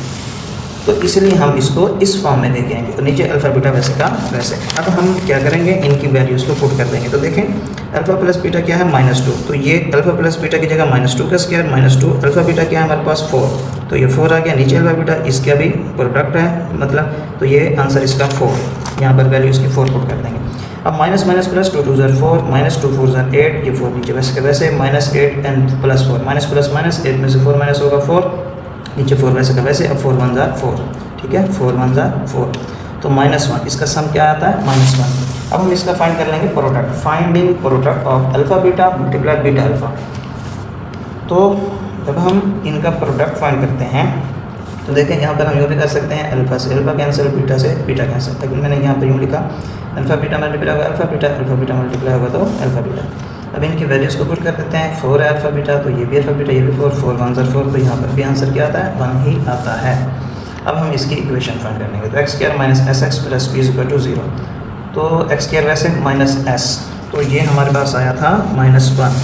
Speaker 1: तो इसलिए हम इसको इस फॉर्म में लेके आएंगे। तो नीचे अल्फ़ा बीटा वैसे का वैसे। अब हम क्या करेंगे, इनकी वैल्यूज़ को पुट कर देंगे। तो देखें अल्फ़ा प्लस बीटा क्या है, -2, तो ये अल्फ़ा प्लस बीटा की जगह -2 का स्क्वायर -2, अल्फ़ा बीटा क्या है हमारे पास 4, तो ये 4 आ गया। नीचे अल्फ़ा बीटा, इसका भी प्रोडक्ट है मतलब, तो ये आंसर इसका 4, यहाँ पर वैल्यू इसकी 4 पुट कर देंगे। अब माइनस माइनस प्लस 2 2 ज़र 4 -2 4 ज़र 8, ये 4 नीचे वैसे के वैसे -8 and plus 4 minus plus minus 8 में से 4 माइनस होगा 4, नीचे 4 वैसे का वैसे। अब 4 1 ज़र 4, ठीक है, 4 1 ज़र 4, तो -1, इसका सम क्या आता है, -1। अब हम इसका फाइंड कर लेंगे product, finding product of alpha beta multiply beta alpha. तो जब हम इनका प्रोडक्ट फाइंड करते हैं तो देखें यहाँ पर हम यूँ भी कर सकते हैं, अल्फ़ा से अल्फ़ा कैंसिल, बीटा से बीटा कैंसिल, लेकिन मैंने यहाँ पर यूँ लिखा अल्फ़ा बीटा मल्टीप्लाई होगा अल्फ़ा बीटा मल्टीप्लाई होगा तो अल्फ़ा बीटा। अब इनकी वैल्यूज़ को पुट कर देते हैं, 4 है अल्फ़ा बीटा, तो ये भी अल्फ़ा बीटा, ये भी 4 4 1 ज़र 4, तो यहाँ पर भी आंसर क्या आता है, 1 ही आता है। अब हम इसकी इक्वेशन फाइंड करेंगे, तो x² - sx + b = 0, तो x² वैसे -s, तो ये हमारे पास आया था -1,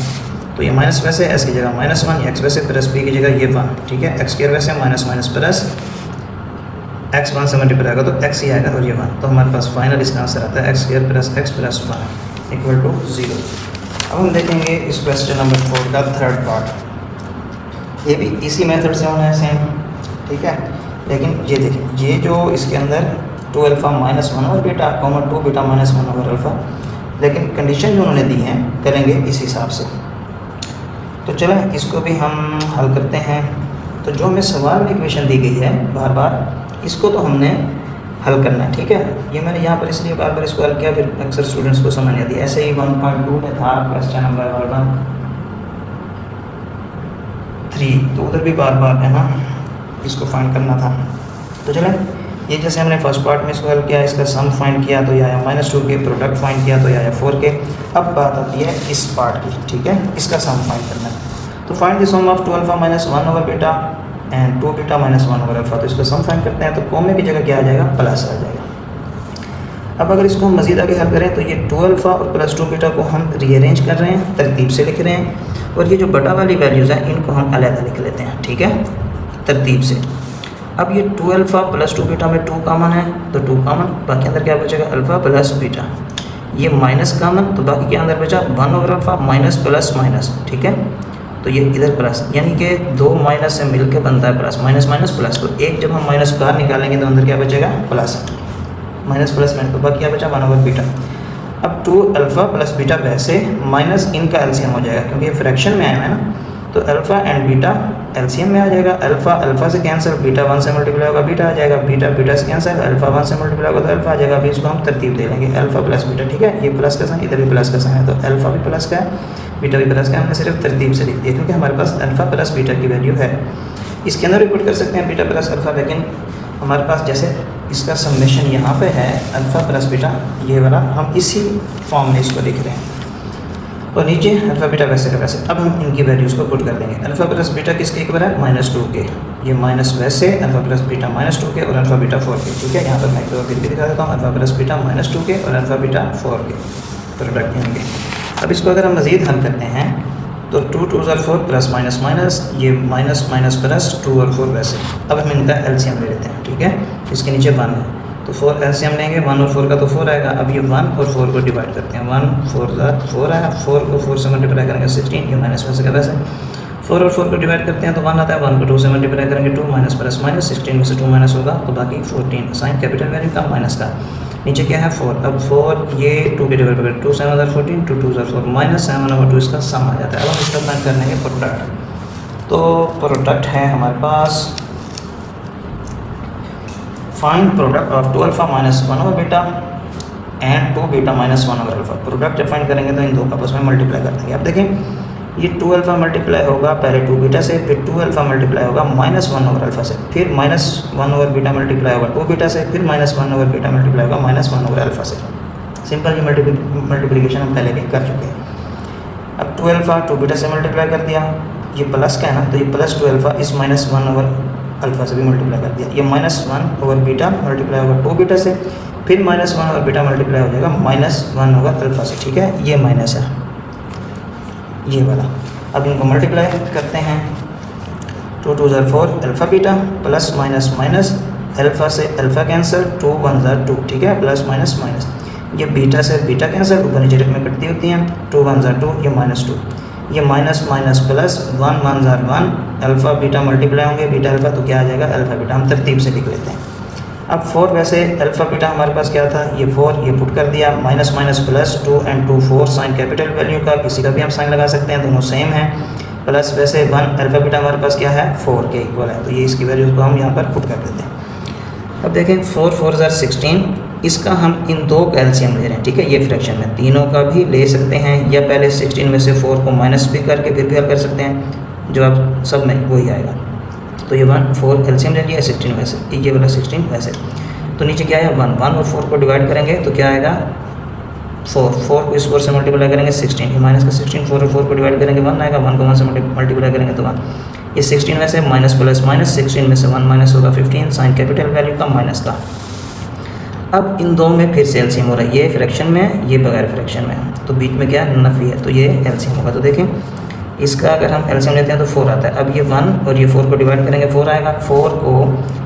Speaker 1: तो ये माइनस वैसे s की जगह -1, x वैसे प्लस b की जगह ये 1, ठीक है। x² वैसे माइनस प्लस x 1 से मल्टीप्लाई होगा तो x ही आएगा और ये 1, तो हमारे पास फाइनल इसका आंसर आता है x² + x + 1 = 0। अब हम देखेंगे इस क्वेश्चन नंबर 4 का थर्ड पार्ट। ये भी इसी मेथड से होना है सेम, ठीक है, लेकिन ये देखिए, ये जो इसके अंदर 2 अल्फ़ा -1 और बीटा 2 बीटा -1 और अल्फ़ा, लेकिन कंडीशन जो उन्होंने दी है करेंगे इस हिसाब से। तो चलें इसको भी हम हल करते हैं। तो जो हमें सवाल में इक्वेशन दी गई है बार बार, इसको तो हमने हल करना है, ठीक है। ये मैंने यहाँ पर इसलिए बार बार इसको हल किया, फिर अक्सर स्टूडेंट्स को समझ नहीं आती। ऐसे ही 1.2 में था क्वेश्चन नंबर 3, तो उधर भी बार बार है ना इसको फाइंड करना था। तो चलें, ये जैसे हमने फर्स्ट पार्ट में इसको हल किया, इसका सम फाइंड किया तो ये आया -2 के, प्रोडक्ट फाइंड किया तो ये आया 4 के। अब बात आती है इस पार्ट की, ठीक है, इसका सम फाइंड करना है। तो find the sum of 2 alpha -1 over beta and 2 beta -1 over alpha. तो इसका सम फाइंड करते हैं, तो कोमे की जगह क्या आ जाएगा, प्लस आ जाएगा। अब अगर इसको हम मज़ीद आगे हल करें तो ये 2 अल्फ़ा और +2 बीटा को हम रीअरेंज कर रहे हैं, तरतीब से लिख रहे हैं, और ये जो बटा वाली वैल्यूज़ हैं इनको हम अलग लिख लेते हैं, ठीक है, तरतीब से। अब ये 2 अल्फ़ा +2 बीटा में 2 कॉमन है, तो 2 कॉमन, बाकी अंदर क्या बचेगा, अल्फ़ा प्लस बीटा। ये माइनस कॉमन, तो बाकी क्या अंदर बचा, 1 over alpha minus plus minus, ठीक है। तो ये इधर प्लस, यानी कि 2 माइनस से मिलकर बनता है प्लस, माइनस माइनस प्लस। तो एक जब हम माइनस बाहर निकालेंगे तो अंदर क्या बचेगा, प्लस, माइनस प्लस में, तो बाकी क्या बचा 1 ओवर बीटा। अब 2 अल्फ़ा प्लस बीटा वैसे माइनस इनका एलसीएम हो जाएगा, क्योंकि ये फ्रैक्शन में आया है ना, तो अल्फ़ा एंड बीटा एलसीएम में आ जाएगा। अल्फ़ा अल्फ़ा से कैंसिल, बीटा 1 से मल्टीप्लाई होगा बीटा आ जाएगा, बीटा बीटा से कैंसिल, अल्फ़ा 1 से मल्टीप्लाई होगा तो अल्फ़ा आ जाएगा। अभी इसको हम तरतीब दे लेंगे, अल्फ़ा प्लस बीटा, ठीक है। ये प्लस का साइन, इधर भी प्लस का साइन है, तो अल्फ़ा भी प्लस का है, बीटा भी प्लस का है। हमने सिर्फ तरतीब से लिख दिया क्योंकि हमारे पास अल्फ़ा प्लस बीटा की वैल्यू है। इसके अंदर भी पुट कर सकते हैं बीटा प्लस अल्फ़ा, लेकिन हमारे पास जैसे इसका समेशन यहाँ पे है अल्फ़ा प्लस बीटा, ये वाला हम इसी फॉर्म में इसको लिख रहे हैं, और नीचे अल्फ़ा बीटा वैसे का वैसे। अब हम इनकी वैल्यूज़ को पुट कर देंगे। अल्फ़ा प्लस बीटा किसके इक्वल है? -2 के। ये माइनस वैसे अल्फ़ा प्लस बीटा -2 के और अल्फ़ा बीटा 4 के, ठीक है। यहाँ पर मैं एक बार फिर भी दिखा देता हूँ, अल्फ़ा प्लस बीटा -2 के और अल्फ़ा बीटा 4 के प्रोडक्ट होंगे। अब इसको अगर हम मज़ीद हल करते हैं तो 2 2 4 प्लस माइनस माइनस, ये माइनस माइनस प्लस 2 और 4 वैसे। अब हम इनका एलसीएम ले लेते हैं, ठीक है। इसके नीचे 1 है तो 4 एलसीएम लेंगे, 1 और 4 का तो 4 आएगा। अब ये 1 और 4 को डिवाइड करते हैं, 1 4 4 आया, 4 को 4 से मल्टीप्लाई करेंगे 16, ये माइनस वैसे का वैसे। 4 और 4 को डिवाइड करते हैं तो 1 आता है, 1 को 2 से मल्टीप्लाई करेंगे 2 माइनस प्लस माइनस, 16 में से 2 माइनस होगा तो बाकी 14, साइन कैपिटल वैल्यू का माइनस का। नीचे क्या है 4, अब 4 ये 2 के डिवाइड करें, 2 7 14, 2 2 4 माइनस 7 और 2 इसका सम आ जाता है। अब हम इसका फाइंड कर लेंगे प्रोडक्ट। तो प्रोडक्ट है हमारे पास, find product of 2 alpha minus 1 over beta and 2 beta minus 1 over alpha. Product जब फाइंड करेंगे तो इन दो का आपस में मल्टीप्लाई कर देंगे। अब देखें ये 2 अल्फ़ा मल्टीप्लाई होगा पहले 2 बीटा से, फिर 2 अल्फ़ा मल्टीप्लाई होगा -1 ओवर अल्फ़ा से, फिर -1 ओवर बीटा मल्टीप्लाई होगा 2 बीटा से, फिर -1 ओवर बीटा मल्टीप्लाई होगा -1 ओवर अल्फ़ा से। सिंपल ये मल्टीप्लिकेशन हम पहले भी कर चुके हैं। अब 2 अल्फ़ा 2 बीटा से मल्टीप्लाई कर दिया, ये प्लस का है ना, तो ये प्लस 2 अल्फ़ा इस -1 ओवर अल्फ़ा से भी मल्टीप्लाई कर दिया। ये -1 ओवर बीटा मल्टीप्लाई होगा 2 बीटा से, फिर -1 ओवर बीटा मल्टीप्लाई हो जाएगा -1 ओवर अल्फ़ा से, ठीक है। ये माइनस है ये वाला। अब इनको मल्टीप्लाई करते हैं, 2 2 4 alpha beta plus minus minus, alpha से अल्फ़ा कैंसिल, 2 1 2, ठीक है, प्लस माइनस माइनस। ये बीटा से बीटा कैंसिल, ऊपर नीचे रकमें कटती होती हैं, 2 1 2, ये -2, ये minus minus plus 1 1 1, alpha beta multiply होंगे, बीटा अल्फ़ा तो क्या आ जाएगा अल्फ़ा बीटा। हम तरतीब से लिख लेते हैं। अब 4 वैसे अल्फ़ा बीटा हमारे पास क्या था, ये 4, ये पुट कर दिया, minus minus plus 2 and 2 4, sign capital value का किसी का भी हम साइन लगा सकते हैं, दोनों सेम है। प्लस वैसे 1 अल्फ़ा बीटा हमारे पास क्या है 4 के इक्वल है, तो ये इसकी वैल्यू को हम यहाँ पर पुट कर देते हैं। अब देखें 4 4 16, इसका हम इन दो का एलसीएम ले रहे हैं, ठीक है। ये फ्रैक्शन में तीनों का भी ले सकते हैं, या पहले 16 में से 4 को माइनस भी करके फिर भी हल कर सकते हैं, जो आप सब में वही आएगा। तो ये 1 4 एलसीएम ले लिया 16 में से, ये वाला 16 वैसे। तो नीचे क्या है 1 1 और 4 को डिवाइड करेंगे तो क्या आएगा 4 4 को इस 4 से मल्टीप्लाई करेंगे 16, ये माइनस का 16, 4 और 4 को डिवाइड करेंगे 1 आएगा, 1 को 1 से मल्टीप्लाई करेंगे तो 1। ये 16 में से माइनस प्लस माइनस, 16 में से 1 माइनस होगा 15, साइन कैपिटल वैल्यू का माइनस का। अब इन दो में फिर से एलसीएम हो रहा है, ये फ्रैक्शन में, ये बगैर फ्रैक्शन में, तो बीच में क्या नफी है, तो ये एलसीएम होगा। तो देखें इसका अगर हम एलसीएम लेते हैं तो 4 आता है। अब ये 1 और ये 4 को डिवाइड करेंगे 4 आएगा, 4 को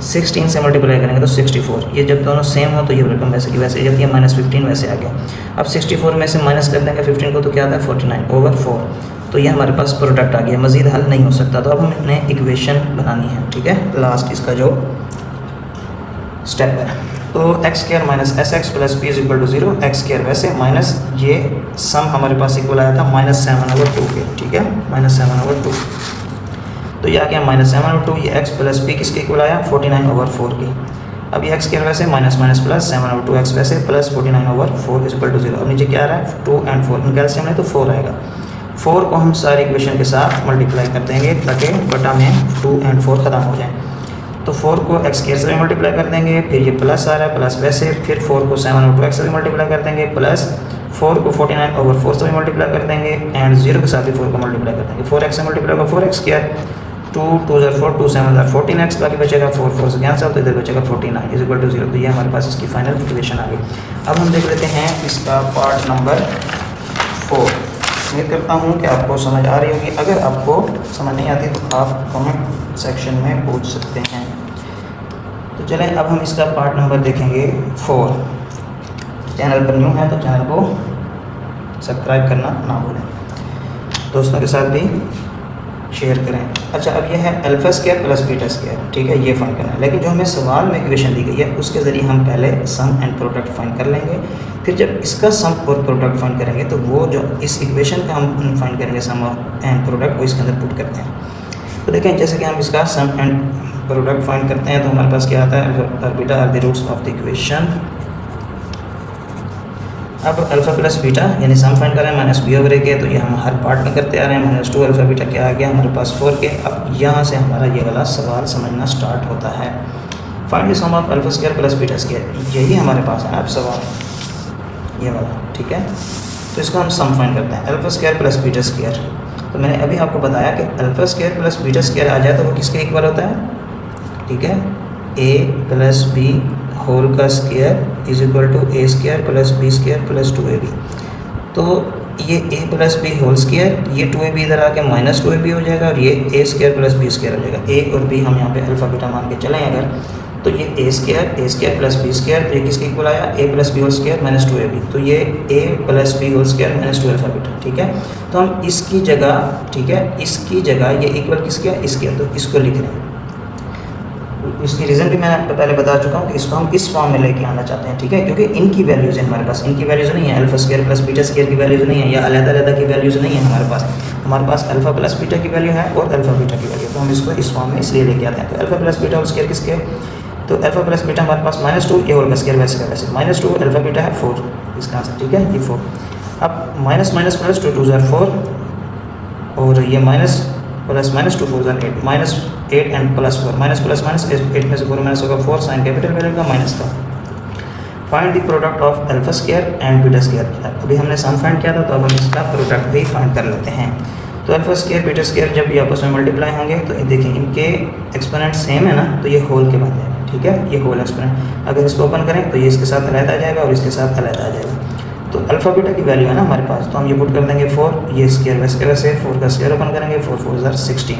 Speaker 1: 16 से मल्टीप्लाई करेंगे तो 64। ये जब दोनों सेम हो तो ये रकम वैसे की वैसे, जब ये -15 वैसे आ गया। अब 64 में से माइनस कर देंगे 15 को तो क्या आता है 49 ओवर 4। तो ये हमारे पास प्रोडक्ट आ गया, मज़ीद हल नहीं हो सकता। तो अब हमें इक्वेशन बनानी है, ठीक है, लास्ट इसका जो स्टेप है। तो x² minus SX plus P is equal to 0, x² वैसे माइनस ये सम हमारे पास इक्वल आया था -7/2 के, ठीक है, -7/2। तो ये आ गया -7/2, ये x प्लस P किसके इक्वल आया 49/4 के। अब ये x² वैसे माइनस माइनस प्लस 7/2, x वैसे प्लस 49/4 इज इक्वल टू 0। अब नीचे क्या आ रहा है 2 and 4, इनका एलसीएम है तो 4 आएगा। 4 को हम सारी इक्वेशन के साथ मल्टीप्लाई कर देंगे ताकि बटा में 2 and 4 ख़त्म हो जाए। तो 4 को x² से मल्टीप्लाई कर देंगे, फिर ये प्लस आ रहा है प्लस वैसे, फिर 4 को 7/2x से मल्टीप्लाई कर देंगे, प्लस 4 को 49/4 से मल्टीप्लाई कर देंगे, एंड 0 के साथ भी 4 को मल्टीप्लाई कर देंगे। 4x से मल्टीप्लाई होगा 4x², 2 2 4, 2 7 14x, बाकी बचेगा 4 4 से कैंसिल, तो इधर बचेगा 49 इज इक्वल टू 0। तो ये हमारे पास इसकी फाइनल इक्वेशन आ गई। अब हम देख लेते हैं इसका पार्ट नंबर 4। उम्मीद करता हूँ कि आपको समझ आ रही होगी। अगर आपको समझ नहीं आती तो आप कमेंट सेक्शन में पूछ सकते हैं। तो चलें अब हम इसका पार्ट नंबर देखेंगे 4। चैनल पर न्यू है तो चैनल को सब्सक्राइब करना ना भूलें, दोस्तों के साथ भी शेयर करें। अच्छा, अब यह है α² प्लस β², ठीक है, ये फाइंड करना है। लेकिन जो हमें सवाल में इक्वेशन दी गई है उसके ज़रिए हम पहले सम एंड प्रोडक्ट फाइंड कर लेंगे। फिर जब इसका सम और प्रोडक्ट फाइंड करेंगे तो वो जो इस इक्वेशन का हम फाइंड करेंगे सम एंड प्रोडक्ट, वो इसके अंदर पुट करते हैं। तो देखें जैसे कि हम इसका सम एंड प्रोडक्ट फाइंड करते हैं तो हमारे पास क्या आता है, beta are the roots of the equation. अब अल्फा प्लस बीटा यानी सम फाइंड कर रहे हैं माइनस बी ओवर ए के, तो ये हम हर पार्ट में करते आ रहे हैं। माइनस 2 अल्फा बीटा क्या आ गया हमारे पास 4 के। अब यहाँ से हमारा ये वाला सवाल समझना स्टार्ट होता है, find the sum of alpha square plus beta square. यही हमारे पास है अब सवाल ये वाला, ठीक है। तो इसको हम सम फाइंड करते हैं, alpha square plus beta square. तो मैंने अभी आपको बताया कि alpha square plus beta square आ जाए तो वो किसके इक्वल होता है, ठीक है, ए प्लस बी होल का square is equal to a square plus B square plus 2ab। तो ये a plus B whole square, ये 2ab इधर आके माइनस 2ab हो जाएगा और ये a square plus B square हो जाएगा। a और b हम यहाँ पे अल्फा बीटा मान के चलें अगर, तो ये a square plus B square, तो ये किसके इक्वल आया, a plus B whole square minus 2ab। तो ये a plus B whole square minus 2 alpha beta, ठीक है। तो हम इसकी जगह, ठीक है, इसकी जगह ये इक्वल किसके है, इसके, तो इसको लिख रहे हैं। इसकी रीज़न भी मैं आपको पहले बता चुका हूँ कि इसको हम इस फॉर्म में लेके आना चाहते हैं, ठीक है, क्योंकि इनकी वैल्यूज़ है हमारे पास, इनकी वैल्यूज़ नहीं है, alpha square plus beta square की वैल्यूज़ नहीं है, या अलग-अलग की वैल्यूज़ नहीं है हमारे पास अल्फा प्लस बीटा की वैल्यू है और अल्फा बीटा की वैल्यू। तो हम इसको इस फॉर्म में इसलिए लेके आते हैं। तो alpha plus beta whole square किसके, तो अल्फा प्लस बीटा हमारे पास -2, ये होल का स्क्वायर वैसे का वैसे -2, अल्फा बीटा है 4 इसका आंसर, ठीक है, ये 4। अब माइनस माइनस प्लस 2 2 ज़ार 4 और ये माइनस प्लस माइनस 2 4 ज़ार 8, -8 and plus 4, minus plus minus 8 में से 4 माइनस होगा 4 साइन कैपिटल वैल्यू का माइनस का। Find the product of alpha square and beta square. अभी हमने सम फाइंड किया था तो अब हम इसका प्रोडक्ट भी फाइंड कर लेते हैं। तो अल्फा स्क्वायर बीटा स्क्वायर जब ये आपस में मल्टीप्लाई होंगे तो देखिए इनके एक्सपोनेंट सेम है ना, तो ये होल के बन जाएगा, ठीक है, ये होल एक्सपोनेंट। अगर इसको ओपन करें तो ये इसके साथ अलग आ जाएगा और इसके साथ अलग आ जाएगा। तो अल्फा बीटा की वैल्यू है ना हमारे पास, तो हम ये पुट कर देंगे 4, ये स्क्वायर वैसे वैसे 4 का स्क्वायर ओपन करेंगे, 4 4 ज़ार 16।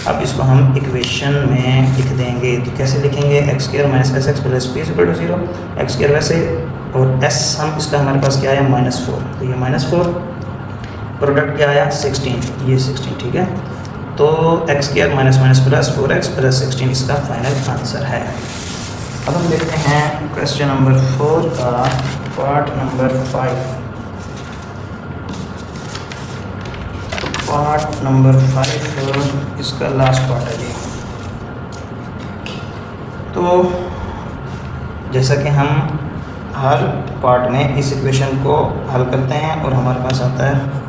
Speaker 1: अब इसको हम इक्वेशन में लिख देंगे, तो कैसे लिखेंगे, x square minus S X plus P equal to 0, X square वैसे और एस हम इसका हमारे पास क्या आया -4, तो ये -4 प्रोडक्ट क्या आया 16, ये 16, ठीक है। तो x square minus minus plus 4x plus 16 इसका फाइनल आंसर है। अब हम देखते हैं क्वेश्चन नंबर 4 का पार्ट नंबर 5। तो पार्ट नंबर 5 इसका लास्ट पार्ट है ये। तो जैसा कि हम हर पार्ट में इस इक्वेशन को हल करते हैं और हमारे पास आता है,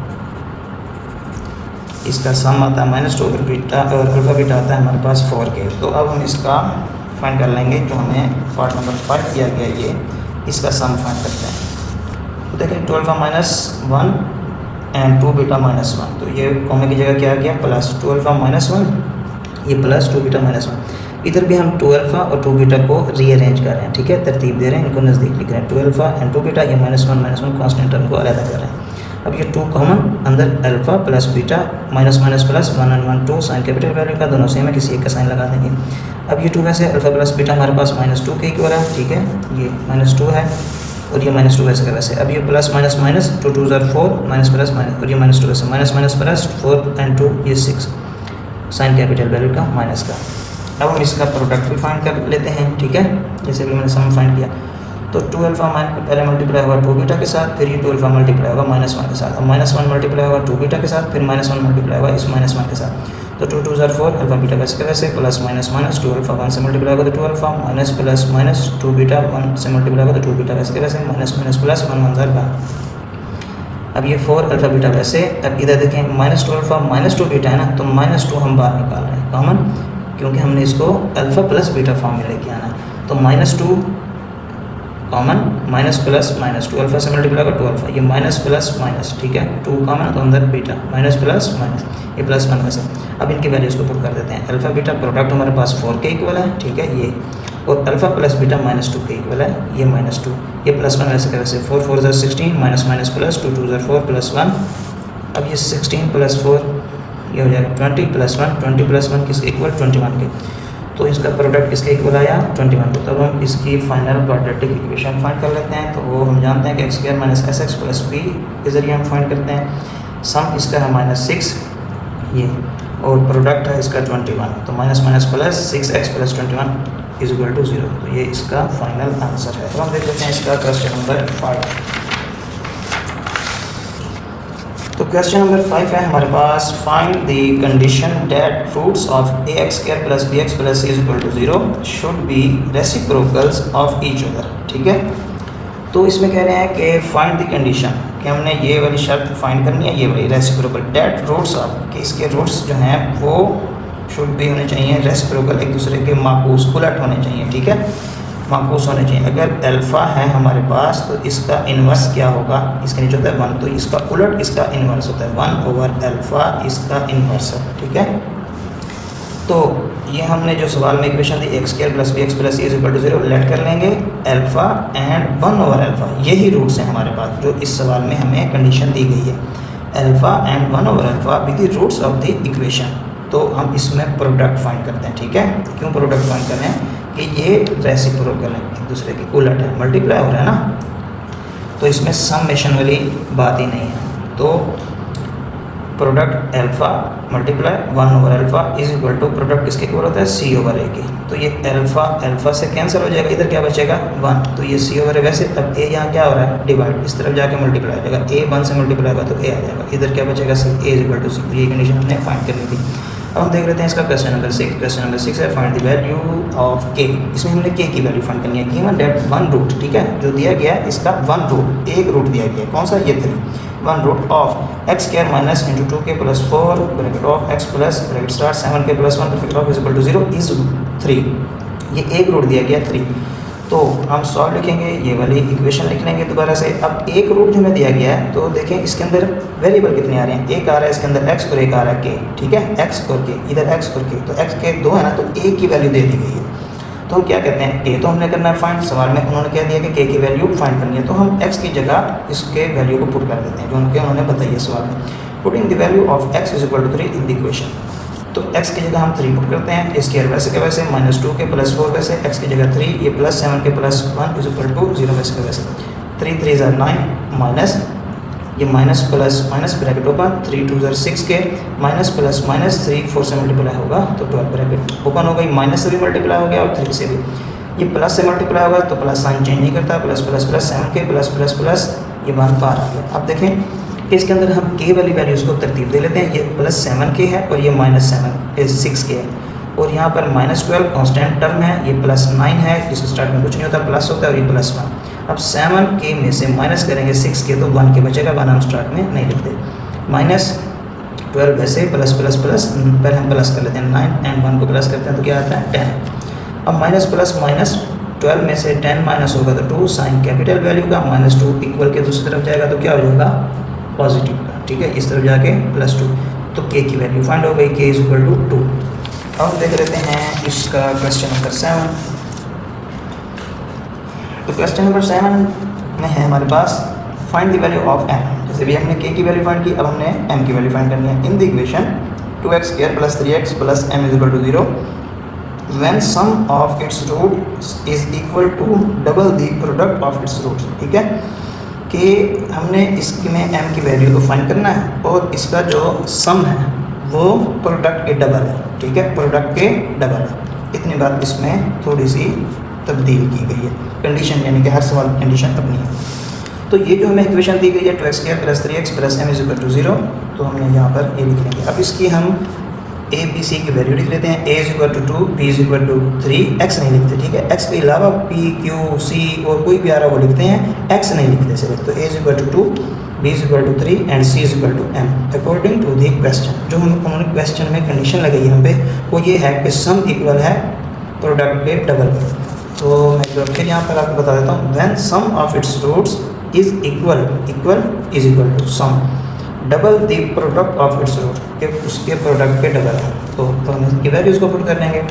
Speaker 1: इसका सम आता है -2 और बीटा और अल्फा बीटा आता है हमारे पास 4 के। तो अब हम इसका फाइंड कर लेंगे, जो हमें पार्ट नंबर 5 दिया गया ये, इसका सम फाइंड करते हैं। तो देखिए 2 अल्फा -1 एंड 2 बीटा -1, तो ये कॉमे की जगह क्या आ गया प्लस 2 अल्फा -1, ये प्लस 2 बीटा -1। इधर भी हम 2 अल्फा और 2 बीटा को रीअरेंज कर रहे हैं, ठीक है, तरतीब दे रहे हैं, इनको नज़दीक लिख रहे हैं। 2 अल्फा एंड 2 बीटा, ये -1 कॉन्स्टेंट टर्म को अलग कर रहे हैं। अब ये 2 कॉमन, अंदर alpha plus beta minus minus plus 1 और 1 2 साइन कैपिटल वैल्यू का दोनों सेम है, किसी एक का साइन लगा देंगे। अब ये 2 वैसे अल्फा प्लस बीटा हमारे पास -2 के इक्वल है, ठीक है, ये -2 है और ये -2 वैसे का वैसे। अब ये प्लस माइनस माइनस 2 2 ज़ार 4 माइनस प्लस माइनस और ये -2 वैसे, माइनस माइनस प्लस 4 एंड 2 ये 6 साइन कैपिटल वैल्यू का माइनस का। अब हम इसका प्रोडक्ट भी फाइंड कर लेते हैं, ठीक है, जैसे भी मैंने सम फाइंड किया। तो 2 अल्फा पहले मल्टीप्लाई होगा 2 बीटा के साथ, फिर ये 2 अल्फा मल्टीप्लाई होगा -1 के साथ। अब -1 मल्टीप्लाई होगा 2 बीटा के साथ, फिर -1 मल्टीप्लाई होगा इस -1 के साथ। तो 2 2 ज़ार 4 अल्फा बीटा वैसे के वैसे प्लस माइनस माइनस 2 अल्फा 1 से मल्टीप्लाई होगा तो 2 alpha minus plus minus 2 beta 1 से मल्टीप्लाई होगा तो 2 बीटा वैसे के वैसे माइनस माइनस प्लस 1 1 ज़ार 1। अब ये 4 अल्फा बीटा वैसे। अब इधर देखें -2 अल्फा -2 बीटा है ना, तो -2 हम बाहर निकाल रहे हैं कॉमन, क्योंकि हमने इसको अल्फा प्लस बीटा फॉर्म में लेके आना। तो -2 common minus plus minus 2 alpha से मल्टीप्लाई होगा 2 अल्फा, ये माइनस प्लस माइनस, ठीक है, 2 कॉमन तो अंदर बीटा माइनस प्लस माइनस, ये प्लस 1 में से। अब इनकी वैल्यूज को पुट कर देते हैं। अल्फा बीटा प्रोडक्ट हमारे पास 4 के इक्वल है, ठीक है, ये, और अल्फा प्लस बीटा -2 के इक्वल है, ये -2, ये प्लस 1 वैसे कैसे 4 4 ज़ार 16 माइनस माइनस प्लस 2 2 ज़ार 4 प्लस 1। अब ये 16 प्लस 4 ये हो जाएगा 20 प्लस 1, 20 प्लस 1 किसके इक्वल 21 के। तो इसका प्रोडक्ट किसके इक्वल आया 21 को। तब हम इसकी फाइनल क्वाड्रेटिक इक्वेशन फाइंड कर लेते हैं। तो वो हम जानते हैं कि x square minus S X plus P के ज़रिए हम फाइंड करते हैं। सम इसका है -6 ये, और प्रोडक्ट है इसका 21, तो minus minus plus 6x plus 21 is equal to 0। तो ये इसका फाइनल आंसर है। तो हम देख लेते हैं इसका क्वेश्चन नंबर 5। तो क्वेश्चन नंबर 5 है हमारे पास, find the condition that roots of ax square plus bx plus c is equal to 0 should be reciprocals of each other. ठीक है, तो इसमें कह रहे हैं कि फाइंड द कंडीशन, कि हमने ये वाली शर्त फाइंड करनी है, ये वाली रेसिप्रोकल दैट रूट्स ऑफ, कि इसके रूट्स जो हैं वो शुड भी होने चाहिए रेसिप्रोकल, एक दूसरे के माकूस उलट होने चाहिए। ठीक है, माकूस होने चाहिए। अगर अल्फ़ा है हमारे पास तो इसका इन्वर्स क्या होगा, इसके नीचे होता है 1, तो इसका उलट इसका इन्वर्स होता है 1/अल्फ़ा इसका इन्वर्स है। ठीक है, तो ये हमने जो सवाल में इक्वेशन दी x square plus bx plus c is equal to 0 let कर लेंगे अल्फ़ा एंड 1/अल्फ़ा, यही रूट्स हैं हमारे पास जो इस सवाल में हमें कंडीशन दी गई है, अल्फ़ा एंड 1/अल्फ़ा with the roots of the equation. तो हम इसमें प्रोडक्ट फाइंड करते हैं। ठीक है, क्यों प्रोडक्ट फाइंड कर रहे हैं कि ये रेसिप्रोकल है, एक दूसरे के उलट है, मल्टीप्लाई हो रहा है ना, तो इसमें समेशन वाली बात ही नहीं है। तो प्रोडक्ट अल्फ़ा मल्टीप्लाई 1/अल्फ़ा इज इक्वल टू प्रोडक्ट किसके इक्वल होता है c/a के। तो ये अल्फ़ा से कैंसिल हो जाएगा, इधर क्या बचेगा 1, तो ये c/a। वैसे अब a यहाँ क्या हो रहा है डिवाइड, इस तरफ जाके मल्टीप्लाई हो जाएगा, a 1 से मल्टीप्लाई होगा तो a आ जाएगा, इधर क्या बचेगा c, a is equal to c। ये कंडीशन हमने फाइंड करनी थी। अब हम देख लेते हैं इसका क्वेश्चन नंबर 6। क्वेश्चन नंबर 6 है find the value of k। इसमें हमने k की वैल्यू फाइंड करनी है, गिवन दैट 1 रूट, ठीक है, जो दिया गया है इसका 1 रूट, एक रूट दिया गया है, कौन सा, ये 3, 1 root of x square minus into 2k plus 4 bracket of x plus bracket start 7k plus 1 bracket of is equal to 0 is 3। ये एक रूट दिया गया 3, तो हम सॉल्व लिखेंगे, ये वाली इक्वेशन लिख लेंगे दोबारा से। अब एक रूट जो हमें दिया गया है तो देखें इसके अंदर वेरिएबल कितने आ रहे हैं, एक आ रहा है इसके अंदर x और एक आ रहा है k। ठीक है, x और k, इधर x और k, तो x के 2 है ना, तो a की वैल्यू दे दी गई है। तो हम क्या कहते हैं, a तो हमने करना है फाइंड, सवाल में उन्होंने कह दिया कि k की वैल्यू फाइंड करनी है, तो हम x की जगह इसके वैल्यू को पुट कर देते हैं जो उन्होंने बताई है सवाल में। Putting the value of x is equal to 3 in the equation, तो x की जगह हम 3 पुट करते हैं, इसके वैसे के वैसे माइनस 2 के प्लस 4 वैसे, x की जगह 3, ये प्लस 7 के प्लस 1 इज इक्वल टू 0 वैसे के वैसे, 3 3 ज़ा 9 माइनस, ये minus plus minus bracket open, 3 2 ज़ा 6 के माइनस प्लस माइनस 3 4 से मल्टीप्लाई होगा तो 12 ब्रैकेट ओपन हो गई, माइनस से भी मल्टीप्लाई हो गया और 3 से भी, ये प्लस से मल्टीप्लाई होगा तो प्लस साइन चेंज नहीं करता, प्लस प्लस प्लस 7 के प्लस प्लस प्लस, ये 1 बार आ गया। अब देखें इसके अंदर हम k वाली वैल्यूज़ को तरतीब दे लेते हैं, ये प्लस 7k है और ये माइनस 6k है, और यहाँ पर माइनस 12 कॉन्स्टेंट टर्म है, ये प्लस 9 है जिसके स्टार्ट में कुछ नहीं होता, प्लस होता है, और ये प्लस 1। अब 7k में से माइनस करेंगे 6k तो 1k बचेगा, 1 हम स्टार्ट में नहीं लिखते, माइनस 12 वैसे प्लस प्लस प्लस, पहले हम प्लस कर लेते हैं 9 एंड 1 को प्लस करते हैं तो क्या आता है 10। अब माइनस प्लस माइनस 12 में से 10 माइनस होगा तो 2, साइन कैपिटल वैल्यू का माइनस 2 इक्वल के दूसरी तरफ जाएगा तो क्या हो जाएगा पॉजिटिव का। ठीक है, इस तरफ जाके प्लस 2, तो k की वैल्यू फाइंड हो गई, k इज इक्वल टू 2। अब हम देख लेते हैं इसका क्वेश्चन नंबर 7। तो क्वेश्चन नंबर 7 में है हमारे पास find the value of m। जैसे भी हमने k की वैल्यू फाइंड की, अब हमने m की वैल्यू फाइंड करनी है। In the equation 2x square plus 3x plus m is equal to 0 when sum of its root is equal to double the product of its root. ठीक है, कि हमने इसमें m की वैल्यू को फाइंड करना है और इसका जो सम है वो प्रोडक्ट के डबल है। ठीक है, प्रोडक्ट के डबल है, इतनी बात इसमें थोड़ी सी तब्दील की गई है, कंडीशन यानी कि हर सवाल की कंडीशन अपनी है। तो ये जो हमें इक्वेशन दी गई है 2x square plus 3x plus m is equal to 0, तो हमने यहाँ पर ये लिख लेंगे। अब इसकी हम a b c की वैल्यू लिख लेते हैं, a is equal to 2, b is equal to 3, x नहीं लिखते। ठीक है, x के अलावा p q c और कोई भी आ रहा वो लिखते हैं, x नहीं लिखते सिर्फ। तो a is equal to 2, b is equal to 3 and c is equal to m according to the question. जो हम उन्होंने क्वेश्चन में कंडीशन लगाई हम पे वो ये है कि सम इक्वल है प्रोडक्ट के डबल। तो मैं एक बार फिर यहाँ पर आपको बता देता हूँ, when sum of its roots is equal is equal to sum double the product of its root, के उसके प्रोडक्ट के डबल है। तो हम इसकी वैल्यूज़ को पुट कर लेंगे।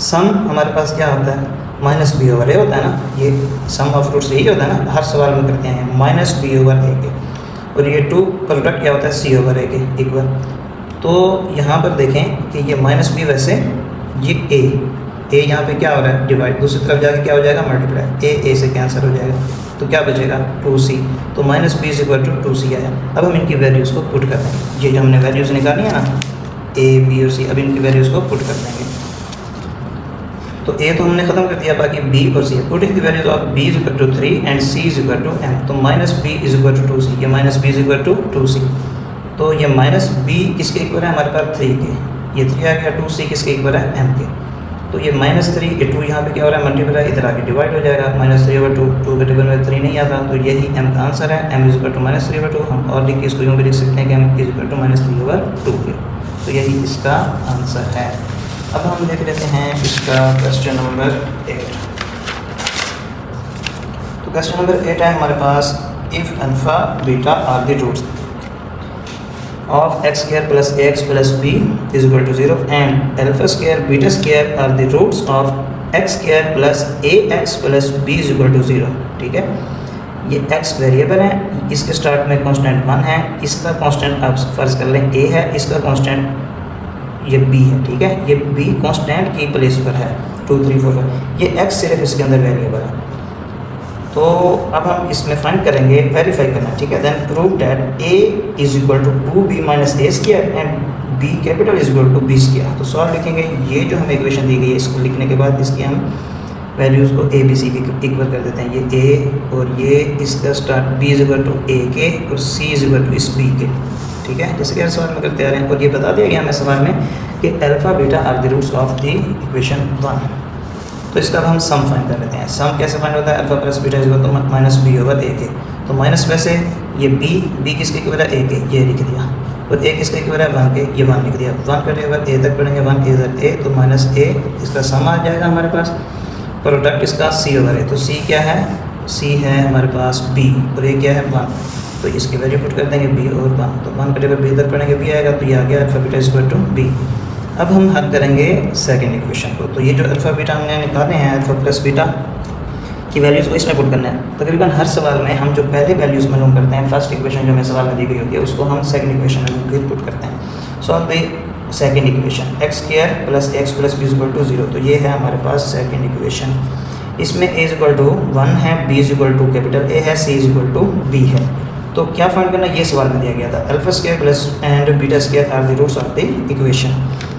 Speaker 1: सम हमारे पास क्या होता है, माइनस बी ओवर ए होता है ना, ये सम ऑफ रूट्स यही होता है ना, हर सवाल में करते हैं माइनस बी ओवर ए के, और ये 2 प्रोडक्ट क्या होता है सी ओवर ए के इक्वल। तो यहाँ पर देखें कि ये माइनस बी वैसे ये ए यहाँ पे क्या हो रहा है डिवाइड, दूसरी तरफ जाके क्या हो जाएगा मल्टीप्लाई, ए से कैंसिल हो जाएगा तो क्या बचेगा 2c, तो minus B is equal to 2c आया। अब हम इनकी वैल्यूज़ को पुट कर देंगे, ये जो हमने वैल्यूज़ निकाली है ना a b और c, अब इनकी वैल्यूज़ को पुट कर देंगे। तो a तो हमने ख़त्म कर दिया, बाकी b और c। Putting the values of b is equal to 3 and c is equal to m, तो minus b is equal to 2c, ये minus b is equal to 2c। तो ये माइनस बी किसके इक्वल है हमारे पास 3 के, ये 3 आ गया, 2c किसके इक्वल है m के। तो ये -3 ये 2 यहाँ पे क्या हो रहा है मल्टीप्लाई, इधर आके डिवाइड हो जाएगा, -3/2, 2 के टेबल में 3 नहीं आता, तो यही m का आंसर है, m -3/2। हम और लिख के इसको यूँ भी लिख सकते हैं कि m -3/2 के, तो यही इसका आंसर है। अब हम देख लेते हैं इसका क्वेश्चन नंबर 8। तो क्वेश्चन नंबर 8 है हमारे पास, if alpha beta are the roots of x square plus ax plus b is equal to 0 and alpha square beta square are the roots of x square plus ax plus b is equal to 0। ठीक है, ये x वेरिएबल है, इसके स्टार्ट में कांस्टेंट 1 है, इसका कांस्टेंट आप फर्ज कर लें a है, इसका कांस्टेंट ये b है। ठीक है, ये b कांस्टेंट की प्लेस पर है 2 3 4 5, ये x सिर्फ इसके अंदर वेरिएबल है। तो अब हम इसमें फाइंड करेंगे, वेरीफाई करना है। ठीक है, then prove that a is equal to 2b minus a square and b capital is equal to b square. तो सॉल्व लिखेंगे, ये जो हमें इक्वेशन दी गई है इसको लिखने के बाद इसकी हम वैल्यूज़ को a b c के इक्वल कर देते हैं, ये a और ये इसका start b is equal to a के और c इज इक्वल टू इस b के। ठीक है, जैसे कि हर सवाल में करते आ रहे हैं, और ये बता दिया गया हमें सवाल में कि alpha beta are the roots of the equation 1। तो इसका अब हम सम फाइंड कर लेते हैं। सम कैसे फाइंड होता है, alpha plus beta is equal to -b/a के। तो माइनस वैसे ये b किसके इक्वल है a के, ये लिख दिया, और a किसके इक्वल है 1 के, ये 1 लिख दिया। 1 का टेबल a तक पढ़ेंगे, 1 इधर a, तो -a इसका सम आ जाएगा हमारे पास, प्रोडक्ट इसका c/a। तो c क्या है, c है हमारे पास b और a क्या है 1, तो इसकी वैल्यू पुट कर देंगे b और 1, तो 1 का टेबल b तक पढ़ेंगे b आएगा, तो ये आ गया alpha beta is equal to b। अब हम हल करेंगे सेकंड इक्वेशन को। तो ये जो अल्फ़ा बीटा हमने निकाले हैं, अल्फ़ा प्लस बीटा की वैल्यूज़ को इसमें पुट करना है। तकरीबन हर सवाल में हम जो पहले वैल्यूज़ मालूम करते हैं, फर्स्ट इक्वेशन जो हमें सवाल में दी गई होती है, उसको हम सेकंड इक्वेशन में फिर पुट करते हैं। Solve the second equation, x square plus x plus b is equal to 0। तो ये है हमारे पास सेकंड इक्वेशन। इसमें a इज इक्वल टू 1 है, b is equal to capital A है, c is equal to b है। तो क्या फाइंड करना, ये सवाल में दिया गया था, alpha square plus and beta square are the roots of the equation.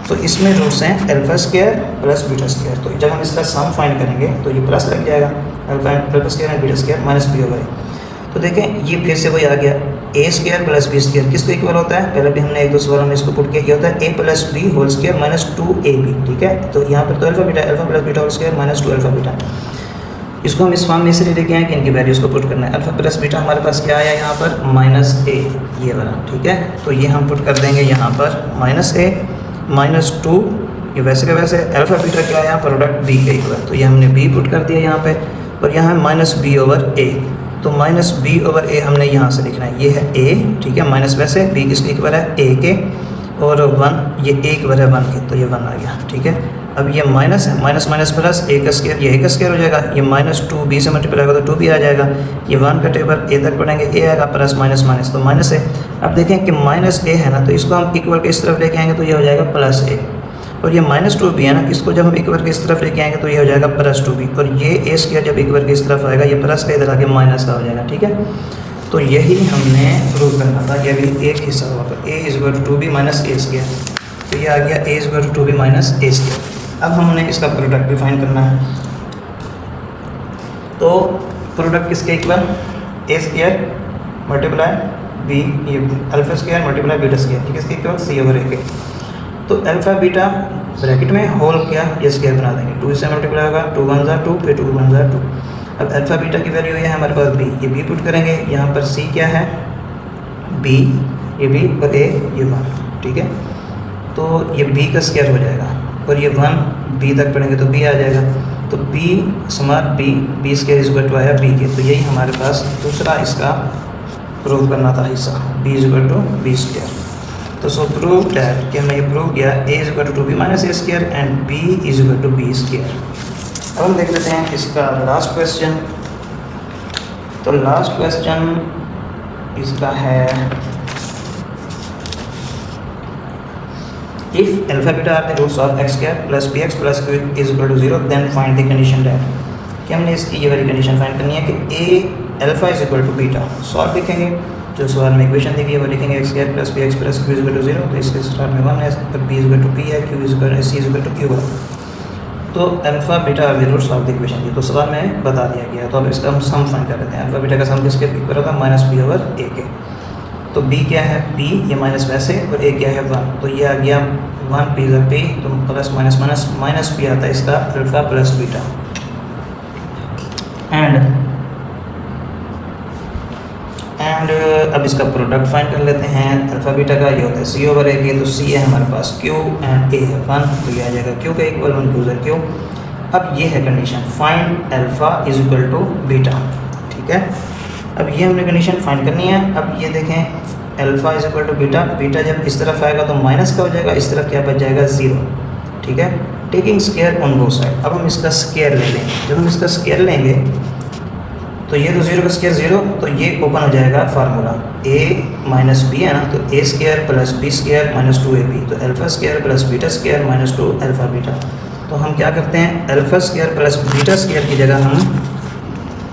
Speaker 1: तो इसमें रूट्स हैं alpha square plus beta square. तो जब हम इसका सम फाइंड करेंगे तो ये प्लस लग जाएगा, alpha square and beta square minus b/a। तो देखें ये फिर से वही आ गया, a square plus b square किसको इक्वल होता है, पहले भी हमने एक दो सवालों में इसको पुट किया, ये होता है a plus b whole square minus 2ab। ठीक है, तो यहाँ पर तो alpha plus beta whole square minus 2 alpha beta, इसको हम इस फॉर्म में इसलिए लेके आए कि इनकी वैल्यूज़ को पुट करना है। अल्फा प्लस बीटा हमारे पास क्या आया यहाँ पर -a, ये वाला। ठीक है, तो ये हम पुट कर देंगे यहाँ पर -a -2, ये वैसे का वैसे अल्फा बीटा क्या आया, प्रोडक्ट b के इक्वल, तो ये हमने b पुट कर दिया यहाँ पे, और यहाँ है -b/a। तो -b/a हमने यहाँ से लिखना है, ये है a। ठीक है, माइनस वैसे b किसके इक्वल है a के, और 1 ये a इक्वल है 1 के, तो ये 1 आ गया। ठीक है, अब ये माइनस है, माइनस माइनस प्लस a का स्क्वायर, ये a का स्क्वायर हो जाएगा, ये -2 b से मल्टीप्लाई होगा तो 2 भी आ जाएगा, ये 1 का टेबल a तक पढ़ेंगे, a आएगा प्लस माइनस माइनस, तो माइनस है। अब देखें कि -a है ना, तो इसको हम इक्वल के इस तरफ लेके आएंगे तो ये हो जाएगा +a, और ये -2b है ना, इसको जब हम इक्वल के इस तरफ लेके आएंगे तो ये हो जाएगा +2b, और ये a स्क्वायर जब इक्वल के इस तरफ आएगा, ये प्लस का इधर आके माइनस का हो जाएगा। ठीक है, तो यही हमने प्रूव करना था, ये भी एक हिस्सा होगा, a is equal to 2b minus a square, तो ये आ गया a is equal to 2b minus a square. अब हमने इसका प्रोडक्ट भी फाइंड करना है, तो प्रोडक्ट किसके equal, a square multiply b, ये alpha square multiply beta square, ठीक है, इसके इक्वल c/a के। तो अल्फा बीटा ब्रैकेट में होल क्या, ये स्क्वायर बना देंगे, 2 से मल्टीप्लाई होगा, 2 1 जा 2, फिर 2 1 जा 2। अब अल्फा बीटा की वैल्यू है हमारे पास b, ये b पुट करेंगे, यहाँ पर c क्या है b, ये b और a ये 1। ठीक है, तो ये b का स्क्वायर हो जाएगा, और ये 1 b तक पढ़ेंगे तो b आ जाएगा, तो b small b square is equal to आया b के। तो यही हमारे पास दूसरा इसका प्रूव करना था हिस्सा, b is equal to b square. तो सो प्रूव दैट कि हमने ये प्रूव किया a is equal to 2b minus a square and b is equal to b square. अब हम देख लेते हैं इसका लास्ट क्वेश्चन। तो लास्ट क्वेश्चन इसका है, if alpha beta are the roots of x square plus bx plus q is equal to 0 then find the condition that, कि हमने इसकी ये वाली कंडीशन फाइंड करनी है कि a alpha is equal to beta. Solve लिखेंगे, जो सवाल में इक्वेशन दी गई है वो लिखेंगे x square plus b x plus q is equal to 0, तो इसके स्टार्ट में 1 है, पर b is equal to p है, q is equal c is equal to q है। तो alpha beta are the roots of the equation थी, तो सवाल में बता दिया गया। तो अब इसका हम सम फाइंड कर लेते हैं। अल्फा बीटा का सम किसके इक्वल होगा, -b/a के। तो b क्या है, p ये माइनस वैसे, और a क्या है 1, तो ये आ गया 1 p का p, तो plus minus minus minus p आता है इसका अल्फ़ा प्लस बीटा। एंड अब इसका प्रोडक्ट फाइंड कर लेते हैं अल्फ़ा बीटा का। ये होता है c ओवर a, तो c है हमारे पास q एंड a है 1, तो ये आ जाएगा q का इक्वल 1 q ज़र q। अब ये है condition, find alpha is equal to beta, ठीक है। अब ये हमने कंडीशन फाइंड करनी है। अब ये देखें alpha is equal to beta, beta जब इस तरफ आएगा तो माइनस का हो जाएगा, इस तरफ क्या बच जाएगा 0, ठीक है। Taking square on both side. अब हम इसका स्केयर ले लेंगे। जब हम इसका स्केयर लेंगे तो ये तो 0 का स्केयर 0, तो ये ओपन हो जाएगा फार्मूला a माइनस बी है ना, तो a square plus b square minus 2ab, तो alpha square plus beta square minus 2 alpha beta. तो हम क्या करते हैं, alpha square plus beta square की जगह हम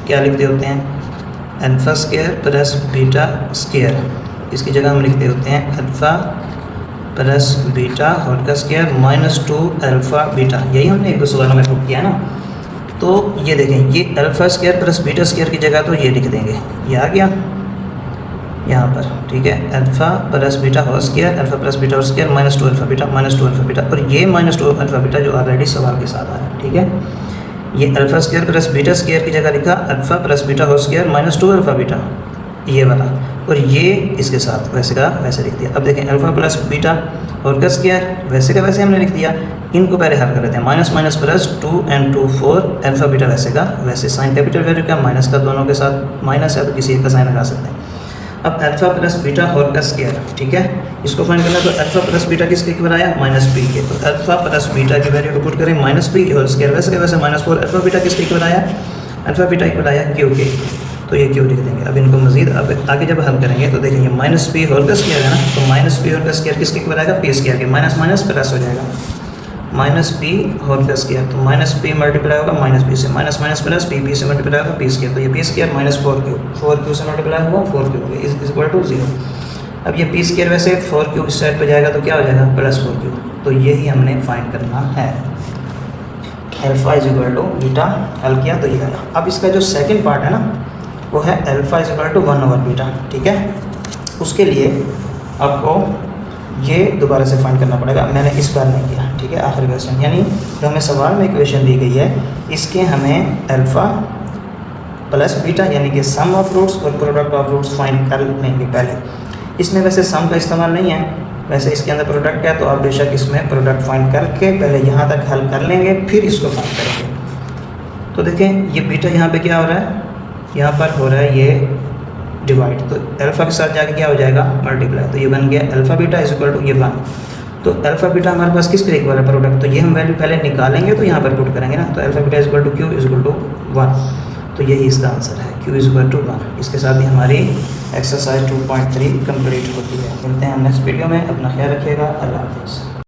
Speaker 1: क्या लिखते होते हैं, alpha square plus beta square, इसकी जगह हम लिखते होते हैं अल्फ़ा प्लस बीटा होल का स्केयर माइनस 2 अल्फ़ा बीटा। यही हमने एक दो सवालों में प्रूव किया ना। तो ये देखें, ये alpha square plus beta square की जगह तो ये लिख देंगे, ये आ गया यहाँ पर, ठीक है। Alpha plus beta whole square, alpha plus beta whole square minus 2 alpha beta, minus 2 alpha beta, और ये माइनस 2 अल्फ़ा बीटा जो ऑलरेडी सवाल के साथ आया, ठीक है। ये alpha square plus beta square की जगह लिखा alpha plus beta whole square minus 2 alpha beta, ये वाला, और ये इसके साथ वैसे का वैसे लिख दिया। अब देखें अल्फ़ा प्लस बीटा होल का स्केयर वैसे का वैसे हमने लिख दिया। इनको पहले हल कर लेते हैं, minus minus plus 2 and 2 4 alpha beta वैसे का वैसे, साइन कैपिटल वैल्यू का माइनस का दोनों के साथ माइनस है तो किसी एक का साइन लगा सकते हैं। अब अल्फ़ा प्लस बीटा होल का स्केयर, ठीक है, इसको फाइंड करना। तो अल्फ़ा प्लस बीटा किसके इक्वल आया, माइनस बी के, तो अल्फ़ा प्लस बीटा की वैल्यू को पुट करें माइनस बी होल स्केयर वैसे के वैसे माइनस 4 अल्फ़ा बीटा किसके इक्वल आया, अल्फ़ा बीटा इक्वल आया क्यू के, तो ये क्यू लिख देंगे। अब इनको मजीद अब आगे जब हल करेंगे तो देखेंगे माइनस पी होल का स्केयर है ना, तो माइनस पी होल का स्केयर किसके इक्वल आएगा, पी स्केयर के, माइनस माइनस प्लस हो जाएगा, माइनस पी होल का स्केयर, तो माइनस पी मल्टीप्लाई होगा माइनस पी से, minus minus plus P, P से मल्टीप्लाई होगा पी स्केयर, तो ये पी स्केयर माइनस 4 क्यू से मल्टीप्लाई हुआ 4 क्यू इज इक्वल टू 0। अब ये पी स्केयर वैसे 4 क्यू इस साइड पर जाएगा तो क्या हो जाएगा, प्लस 4 क्यू। तो यही हमने फाइंड करना है, alpha is equal to beta हल किया तो ये आया। अब इसका जो सेकंड पार्ट है ना वो है alpha is equal to 1 over beta, ठीक है। उसके लिए आपको ये दोबारा से फाइंड करना पड़ेगा, मैंने इस बार नहीं किया, ठीक है। आखिरी क्वेश्चन यानी जो हमें सवाल में इक्वेशन दी गई है इसके हमें अल्फ़ा प्लस बीटा यानी कि सम ऑफ रूट्स और प्रोडक्ट ऑफ रूट्स फाइंड कर लेंगे पहले। इसमें वैसे सम का इस्तेमाल नहीं है, वैसे इसके अंदर प्रोडक्ट है, तो आप बेशक इसमें प्रोडक्ट फाइंड करके पहले यहाँ तक हल कर लेंगे फिर इसको फाइंड करेंगे। तो देखें ये बीटा यहाँ पे क्या हो रहा है, यहाँ पर हो रहा है ये डिवाइड, तो अल्फ़ा के साथ जाके क्या हो जाएगा मल्टीप्लाई, तो ये बन गया alpha beta is equal to ये 1। तो अल्फ़ा बीटा हमारे पास किसके इक्वल है प्रोडक्ट, तो ये हम वैल्यू पहले निकालेंगे तो यहाँ पर पुट करेंगे ना, तो alpha beta is equal to q is equal to 1, तो यही इसका आंसर है, क्यू इज इक्वल टू 1। इसके साथ ही हमारी एक्सरसाइज 2.3 कंप्लीट होती है। मिलते हैं हम नेक्स्ट वीडियो में, अपना ख्याल रखिएगा, अल्लाह हाफ़िज़।